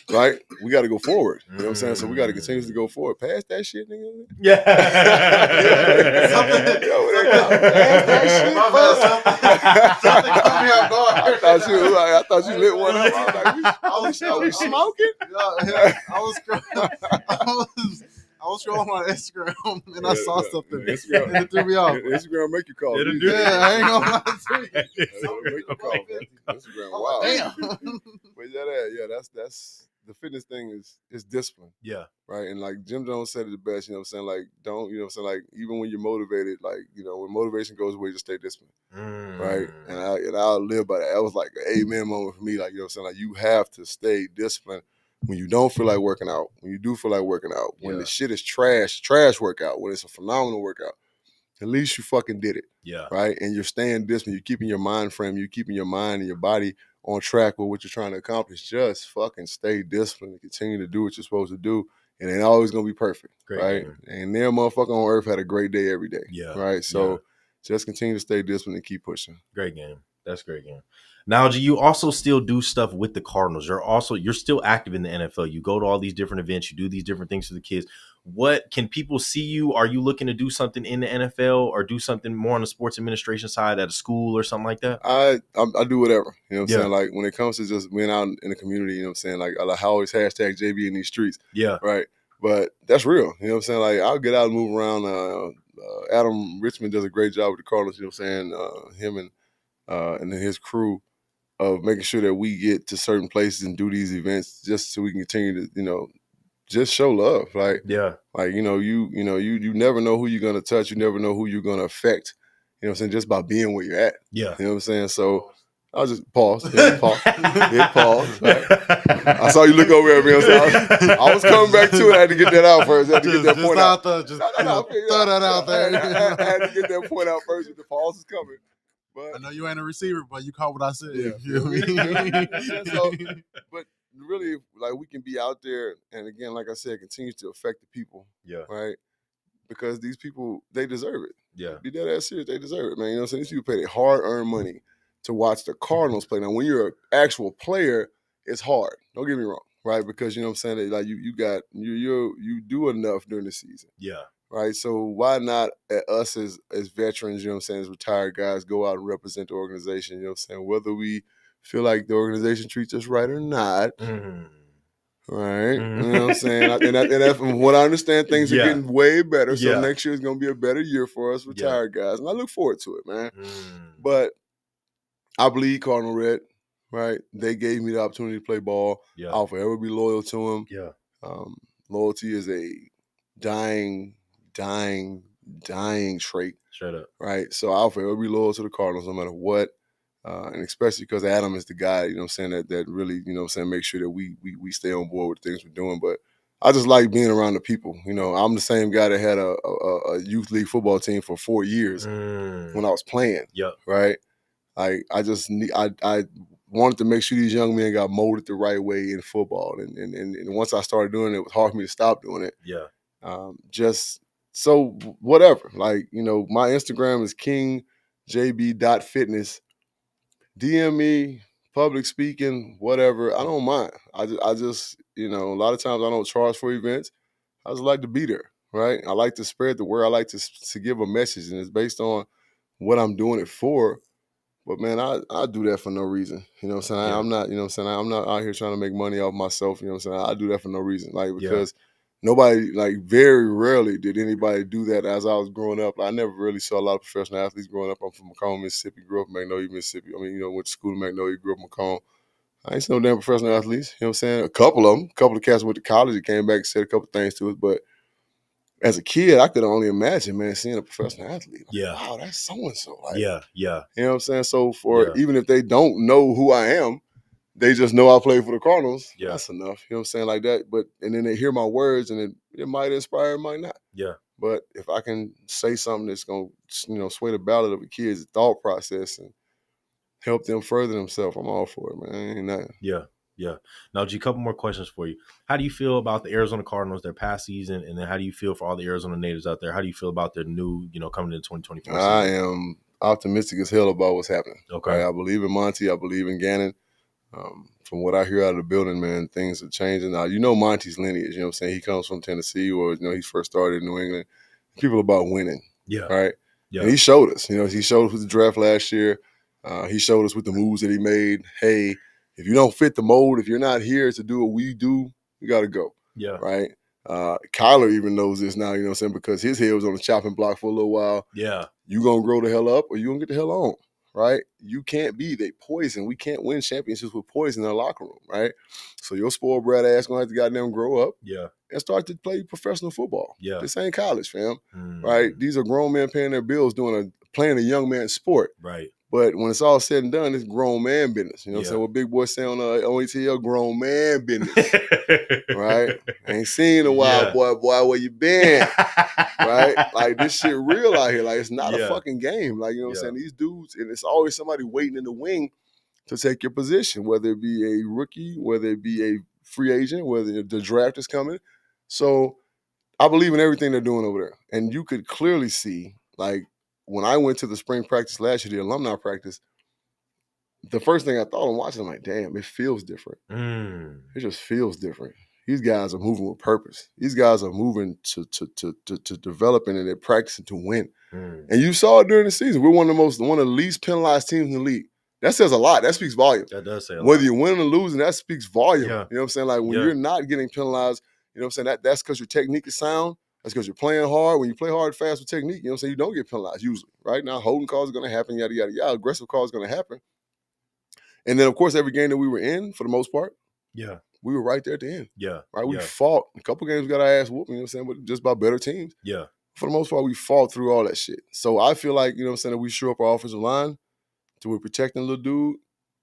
right, we got to go forward. You know what I'm saying? So we got to continuously go forward. Pass that shit, nigga. Yeah. Pass that shit. Something cut me off guard. I thought you lit one up. I was like, are we smoking? I was scrolling on Instagram and I saw something. Instagram, and it threw me off. Instagram make you call. I ain't gonna lie to you. Make you call. Instagram, wow. Damn. But yeah, that's the fitness thing is discipline. Yeah. Right. And like Jim Jones said it the best, you know what I'm saying? Like, don't, you know what I'm saying? Like, even when you're motivated, like, when motivation goes away, just stay disciplined. Right. And I'll live by that. That was like an amen moment for me. Like, you know what I'm saying? Like, you have to stay disciplined when you don't feel like working out, when you do feel like working out, when the shit is trash workout, when it's a phenomenal workout, at least you fucking did it. Yeah. Right. And you're staying disciplined. You're keeping your mind frame. You're keeping your mind and your body on track with what you're trying to accomplish. Just fucking stay disciplined and continue to do what you're supposed to do. It ain't always gonna be perfect. Great right? Game. And their motherfucker on earth had a great day every day. Yeah. Right. So just continue to stay disciplined and keep pushing. Great game. That's a great game. Now, G, you also still do stuff with the Cardinals. You're still active in the NFL. You go to all these different events. You do these different things for the kids. What can people see you? Are you looking to do something in the NFL or do something more on the sports administration side at a school or something like that? I do whatever. You know what I'm saying? Like, when it comes to just being out in the community, you know what I'm saying? Like, I always hashtag JB in these streets. Yeah. Right. But that's real. You know what I'm saying? Like, I'll get out and move around. Adam Richmond does a great job with the Cardinals. You know what I'm saying? Him and then his crew of making sure that we get to certain places and do these events just so we can continue to, just show love. Like, like, you never know who you're going to touch. You never know who you're going to affect, you know what I'm saying, just by being where you're at. Yeah. You know what I'm saying? So I'll just pause. Pause. Pause. Right? I saw you look over at me. I was coming back to it. I had to get that out first. I had to get that point out. Throw that out there. I had to get that point out first. The pause is coming. But I know you ain't a receiver, but you caught what I said. Yeah. You feel me? But really, like, we can be out there, and again, like I said, continue to affect the people. Yeah. Right? Because these people, they deserve it. Yeah. Be dead ass serious, they deserve it, man. You know what I'm saying? These people pay their hard-earned money to watch the Cardinals play. Now, when you're an actual player, it's hard. Don't get me wrong, right? Because, you know what I'm saying, like, you do enough during the season. Yeah. Right. So why not us as veterans, you know what I'm saying, as retired guys, go out and represent the organization, you know what I'm saying, whether we feel like the organization treats us right or not. Right. You know what I'm saying? And from what I understand, things are getting way better. So next year is going to be a better year for us retired guys. And I look forward to it, man. But I bleed Cardinal Red. Right. They gave me the opportunity to play ball. Yeah. I'll forever be loyal to them. Yeah. Loyalty is a dying trait. Straight up. Right. So I'll forever be loyal to the Cardinals no matter what. And especially because Adam is the guy, you know what I'm saying, that really, you know what I'm saying, make sure that we stay on board with the things we're doing. But I just like being around the people. You know, I'm the same guy that had a youth league football team for 4 years when I was playing. Yep. Right. Like I wanted to make sure these young men got molded the right way in football. And once I started doing it, it was hard for me to stop doing it. Yeah. Just so whatever. Like, you know, my Instagram is kingjb.fitness. DM me, public speaking, whatever. I don't mind. I just, you know, a lot of times I don't charge for events. I just like to be there, right? I like to spread the word. I like to give a message, and it's based on what I'm doing it for. But man, I do that for no reason. You know what I'm saying? Yeah. I'm not, you know what I'm saying? I'm not out here trying to make money off myself. You know what I'm saying? I do that for no reason. Like, because nobody, like, very rarely did anybody do that as I was growing up. I never really saw a lot of professional athletes growing up. I'm from Macomb, Mississippi, grew up in Magnolia, Mississippi. I mean, you know, went to school in Magnolia, grew up in Macomb. I ain't seen no damn professional athletes. You know what I'm saying? A couple of them. A couple of cats went to college that came back and said a couple things to us. But as a kid, I could only imagine, man, seeing a professional athlete. Like, wow, that's so-and-so. Like, yeah. You know what I'm saying? So even if they don't know who I am, they just know I play for the Cardinals. Yeah. That's enough. You know what I'm saying? Like that. But and then they hear my words and it might inspire, it might not. Yeah. But if I can say something that's gonna, you know, sway the ballot of a kid's thought process and help them further themselves, I'm all for it, man. Ain't nothing. Yeah. Yeah. Now, G, a couple more questions for you. How do you feel about the Arizona Cardinals, their past season, and then how do you feel for all the Arizona natives out there? How do you feel about their new, you know, coming into 2024 season? I am optimistic as hell about what's happening. Okay. Right? I believe in Monty. I believe in Gannon. From what I hear out of the building, man, things are changing. Now, you know Monty's lineage. You know what I'm saying? He comes from Tennessee, or, you know, he first started in New England. People about winning. Yeah. Right? Yeah. And he showed us. You know, he showed us with the draft last year. He showed us with the moves that he made. Hey, if you don't fit the mold, if you're not here to do what we do, you got to go. Yeah. Right? Kyler even knows this now, you know what I'm saying, because his head was on the chopping block for a little while. Yeah. You going to grow the hell up or you going to get the hell on, right? You can't be, they poison. We can't win championships with poison in our locker room, right? So your spoiled brat ass going to have to goddamn grow up. Yeah. And start to play professional football. Yeah. This ain't college, fam. Right? These are grown men paying their bills playing a young man's sport. Right. But when it's all said and done, it's grown man business. You know what I'm saying? What Big Boy say on ATL, grown man business. Right? Ain't seen a while, boy, where you been? Right? Like, this shit real out here. Like, it's not a fucking game. Like, you know what I'm saying? These dudes, and it's always somebody waiting in the wing to take your position, whether it be a rookie, whether it be a free agent, whether the draft is coming. So I believe in everything they're doing over there. And you could clearly see, like, when I went to the spring practice last year, the alumni practice, the first thing I thought on watching, I'm like, damn, it feels different. It just feels different. These guys are moving with purpose. These guys are moving to developing and they're practicing to win. And you saw it during the season. We're one of the least penalized teams in the league. That says a lot. That speaks volume. That does say a lot. Whether you win or losing, that speaks volume. Yeah. You know what I'm saying? Like, when you're not getting penalized, you know what I'm saying? That's because your technique is sound. That's because you're playing hard. When you play hard, fast with technique, you know what I'm saying? You don't get penalized usually, right? Now, holding calls are going to happen, yada, yada, yada. Aggressive calls are going to happen. And then, of course, every game that we were in, for the most part, we were right there at the end. Yeah. Right? We fought. A couple games got our ass whooped, you know what I'm saying? But just by better teams. Yeah. For the most part, we fought through all that shit. So I feel like, you know what I'm saying, that we shore up our offensive line to we're protecting the little dude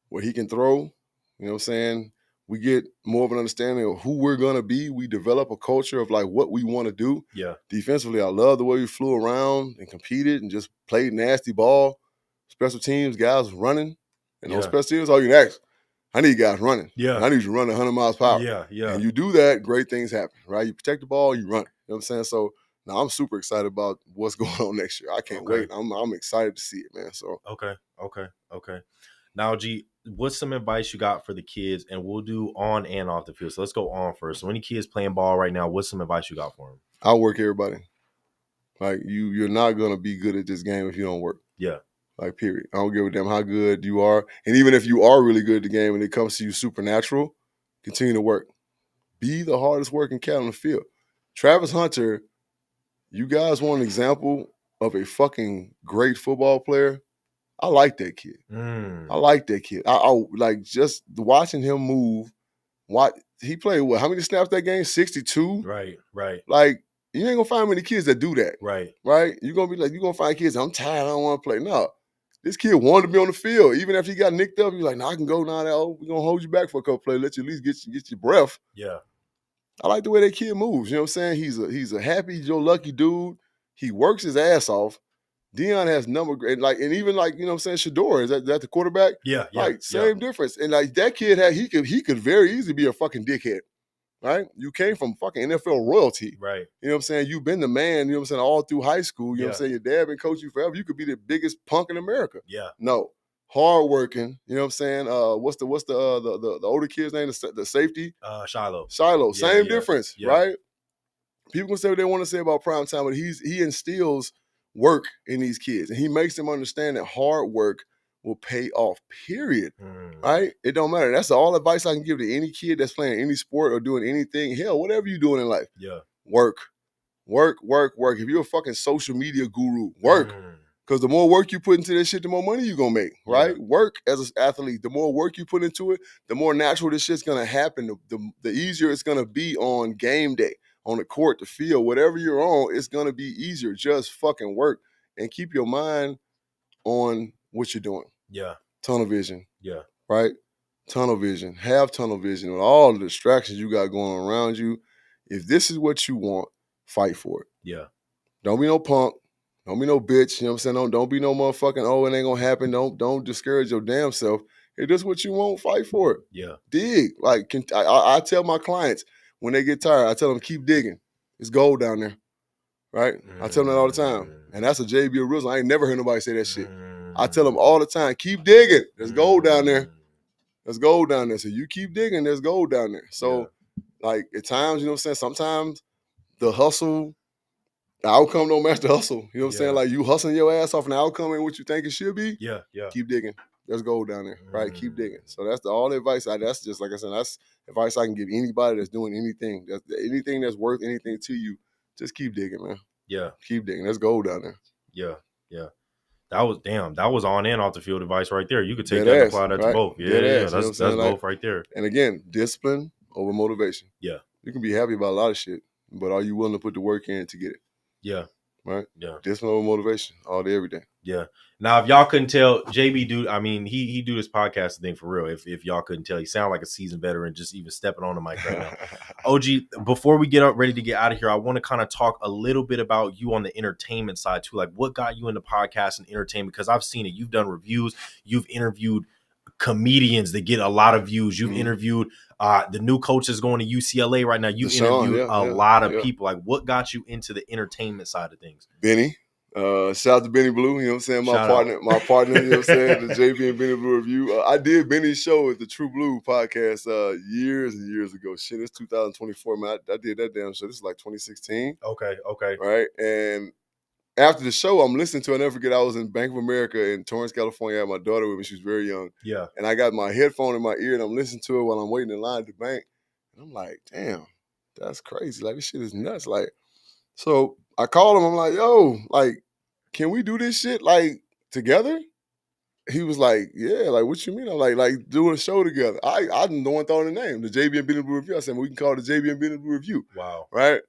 where he can throw. You know what I'm saying? We get more of an understanding of who we're going to be. We develop a culture of, like, what we want to do. Yeah. Defensively, I love the way we flew around and competed and just played nasty ball. Special teams, guys running. And on special teams, all you can ask, I need guys running. Yeah. I need you to run 100 miles per hour. Yeah, yeah. And you do that, great things happen, right? You protect the ball, you run. You know what I'm saying? So now I'm super excited about what's going on next year. I can't wait. I'm excited to see it, man. So Okay. Now, G, what's some advice you got for the kids? And we'll do on and off the field. So let's go on first. So any kids playing ball right now, what's some advice you got for them? I'll work everybody. Like, you're not going to be good at this game if you don't work. Yeah. Like, period. I don't give a damn how good you are. And even if you are really good at the game and it comes to you supernatural, continue to work. Be the hardest working cat on the field. Travis Hunter, you guys want an example of a fucking great football player? I like that kid. I like that kid. I like just watching him move. He played what? How many snaps that game? 62? Right. Like, you ain't gonna find many kids that do that. Right. You're gonna be like, you're gonna find kids, I'm tired, I don't want to play. No. This kid wanted to be on the field. Even after he got nicked up, he was like, "Nah, I can go now. We're going to hold you back for a couple plays, let you at least get your breath." Yeah. I like the way that kid moves. You know what I'm saying? He's a happy, Joe Lucky dude. He works his ass off. Deion has and even like, you know what I'm saying, Shador, is that the quarterback? Yeah. Like, same difference. And like that kid he could very easily be a fucking dickhead. Right? You came from fucking NFL royalty. Right. You know what I'm saying? You've been the man, you know what I'm saying, all through high school. You know what I'm saying? Your dad been coaching you forever. You could be the biggest punk in America. Yeah. No. Hardworking. You know what I'm saying? What's the older kid's name? The safety? Shiloh. Same difference, right? People can say what they want to say about prime time, but he instills work in these kids, and he makes them understand that hard work will pay off, period. Right? It don't matter. That's all advice I can give to any kid that's playing any sport or doing anything. Hell, whatever you're doing in life. Yeah. Work. If you're a fucking social media guru, work. Because the more work you put into this shit, the more money you're going to make, right? Yeah. Work as an athlete. The more work you put into it, the more natural this shit's going to happen. The easier it's going to be on game day, on the court, the field, whatever you're on, it's going to be easier. Just fucking work and keep your mind on what you're doing. Yeah. Tunnel vision. Yeah. Right? Tunnel vision. Have tunnel vision with all the distractions you got going around you. If this is what you want, fight for it. Yeah. Don't be no punk. Don't be no bitch. You know what I'm saying? Don't be no motherfucking, oh, it ain't gonna happen. Don't discourage your damn self. If this is what you want, fight for it. Yeah. Dig. Like, I tell my clients when they get tired, I tell them, keep digging. It's gold down there. Right? I tell them that all the time. And that's a JB Rizzo. I ain't never heard nobody say that shit. I tell them all the time, keep digging. There's gold down there. There's gold down there. So you keep digging, there's gold down there. So, like, at times, you know what I'm saying? Sometimes the hustle, the outcome don't match the hustle. You know what I'm saying? Like, you hustling your ass off, and the outcome ain't what you think it should be. Yeah. Keep digging. There's gold down there, right? Keep digging. So that's all the advice. That's just, like I said, that's advice I can give anybody that's doing anything. Anything that's worth anything to you, just keep digging, man. Yeah. Keep digging. There's gold down there. Yeah. That was on and off the field advice right there. You could take that and apply that to both. Yeah. That's both right there. And again, discipline over motivation. Yeah. You can be happy about a lot of shit, but are you willing to put the work in to get it? Yeah. Right? Yeah. Discipline over motivation all day, every day. Yeah. Now, if y'all couldn't tell, JB do, I mean, he do this podcast thing for real. If y'all couldn't tell, he sound like a seasoned veteran, just even stepping on the mic right now. OG, before we get up ready to get out of here, I want to kind of talk a little bit about you on the entertainment side too. Like, what got you into podcast and entertainment? Because I've seen it. You've done reviews. You've interviewed comedians that get a lot of views. You've interviewed the new coach is going to UCLA right now. You've interviewed a lot of people. Like, what got you into the entertainment side of things? Benny. Shout out to Benny Blue, you know what I'm saying? My partner, you know what I'm saying? The JB and Benny Blue review. I did Benny's show at the True Blue podcast years and years ago. Shit, it's 2024, man. I did that damn show. This is like 2016. Okay. Right? And after the show, I'm listening to it. I never forget, I was in Bank of America in Torrance, California. I had my daughter with me. She was very young. Yeah. And I got my headphone in my ear, and I'm listening to it while I'm waiting in line at the bank. And I'm like, damn, that's crazy. Like, this shit is nuts. Like, so I called him. I'm like, yo, like, can we do this shit, like, together? He was like, yeah, like, what you mean? I'm like doing a show together. I didn't know one thought of the name, the JB and Benny Blue Review. I said, well, we can call it the JB and Benny Blue Review. Wow. Right?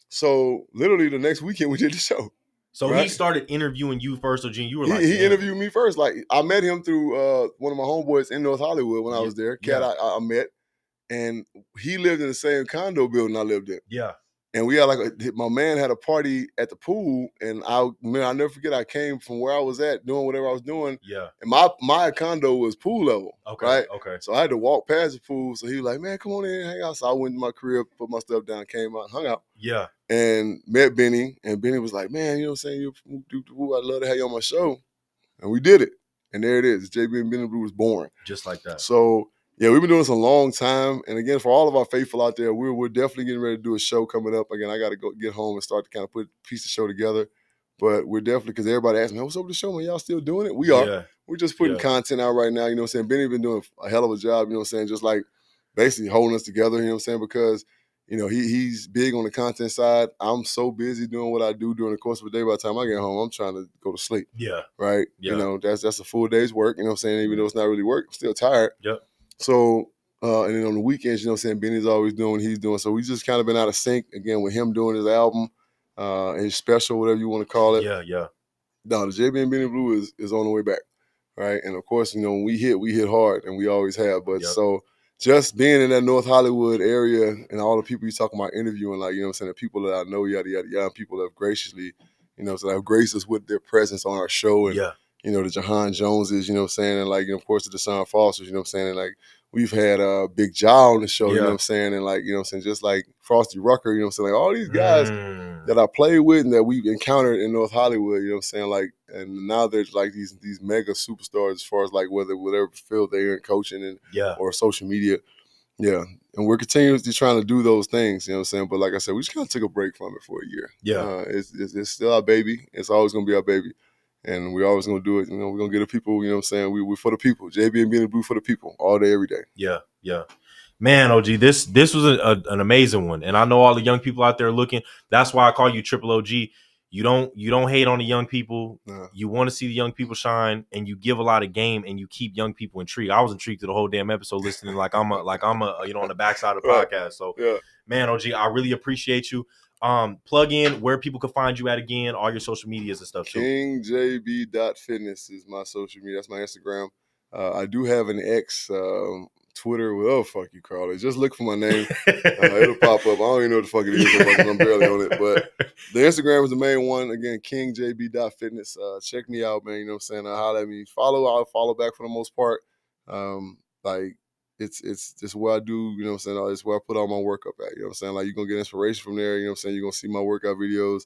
So literally the next weekend we did the show. So he started interviewing you first, or Gene, you were like, he interviewed me first. Like, I met him through one of my homeboys in North Hollywood when I was there. Cat I met, and he lived in the same condo building I lived in. Yeah. And we had my man had a party at the pool, and I'll never forget, I came from where I was at doing whatever I was doing. Yeah. And my condo was pool level. Okay. Right? Okay. So I had to walk past the pool. So he was like, man, come on in and hang out. So I went to my crib, put my stuff down, came out, and hung out. Yeah. And met Benny. And Benny was like, man, you know what I'm saying? I'd love to have you on my show. And we did it. And there it is. JB and Benny Blue was born. Just like that. So yeah, we've been doing this a long time. And again, for all of our faithful out there, we're definitely getting ready to do a show coming up. Again, I got to go get home and start to kind of piece the show together. But we're definitely, because everybody asks me, what's up with the show, man? Y'all still doing it? We are. Yeah. We're just putting content out right now. You know what I'm saying? Benny been doing a hell of a job, you know what I'm saying? Just like basically holding us together, you know what I'm saying? Because, you know, he's big on the content side. I'm so busy doing what I do during the course of the day. By the time I get home, I'm trying to go to sleep. Yeah. Right? Yeah. You know, that's a full day's work. You know what I'm saying? Even though it's not really work, I'm still tired. Yep. So, and then on the weekends, you know what I'm saying, Benny's always doing what he's doing. So we just kind of been out of sync, again, with him doing his album, his special, whatever you want to call it. Yeah. No, the JB and Benny Blue is on the way back, right? And of course, when we hit hard, and we always have. But so just being in that North Hollywood area and all the people you talking about interviewing, like, the people that I know, yada yada yada, people that have graciously, so have graced us with their presence on our show, and the Jahan Joneses, and like, of course, the Deshaun Fosters, and like we've had Big Jaw on the show, and like, just like Frosty Rucker, like all these guys that I played with and that we've encountered in North Hollywood, like, and now there's like these mega superstars as far as like whatever field they're in, coaching and or social media. Yeah. And we're continuously trying to do those things, but like I said, we just kind of took a break from it for a year. It's still our baby. It's always going to be our baby. And we're always going to do it. We're going to get the people, we're for the people. JB and being Blue for the people all day, every day. Yeah. Man, OG, this was an amazing one. And I know all the young people out there looking. That's why I call you Triple OG. You don't hate on the young people. No. You want to see the young people shine, and you give a lot of game, and you keep young people intrigued. I was intrigued to the whole damn episode, listening like I'm a on the backside of the podcast. So, man, OG, I really appreciate you. Plug in where people can find you at again, all your social medias and stuff too. KingJB.fitness is my social media. That's my Instagram. I do have an X. Twitter, oh fuck you, Carly. Just look for my name. It'll pop up. I don't even know what the fuck it is because I'm barely on it. But the Instagram is the main one. Again, KingJB.fitness. Check me out, man. Holler at me. I'll follow back for the most part. Like it's just where I do, it's where I put all my work up at. Like you're gonna get inspiration from there, You're gonna see my workout videos.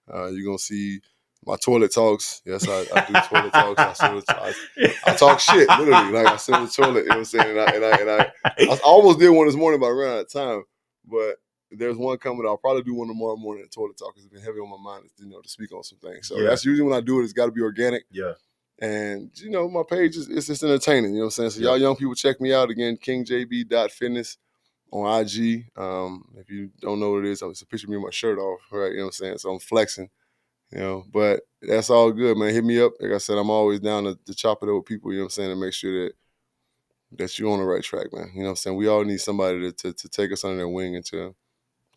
You're gonna see my toilet talks. Yes, I do toilet talks. I talk shit, literally. Like I sit in the toilet, And I almost did one this morning, but I ran out of time. But there's one coming. I'll probably do one tomorrow morning. Toilet talk has been heavy on my mind, to speak on some things. So that's usually when I do it. It's got to be organic. Yeah. And my page is just entertaining. So y'all young people, check me out again. KingJB.fitness on IG. If you don't know what it is, it's a picture of me with my shirt off, right? So I'm flexing. But that's all good, man. Hit me up. Like I said, I'm always down to chop it up with people, and make sure that you're on the right track, man. We all need somebody to take us under their wing and to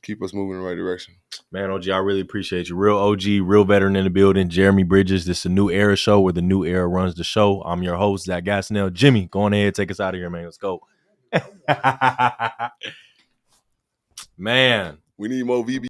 keep us moving in the right direction. Man, OG, I really appreciate you. Real OG, real veteran in the building. Jeremy Bridges. This is a New Era show where the New Era runs the show. I'm your host, Zach Gassnell. Jimmy, go on ahead, take us out of here, man. Let's go. Man. We need more VB.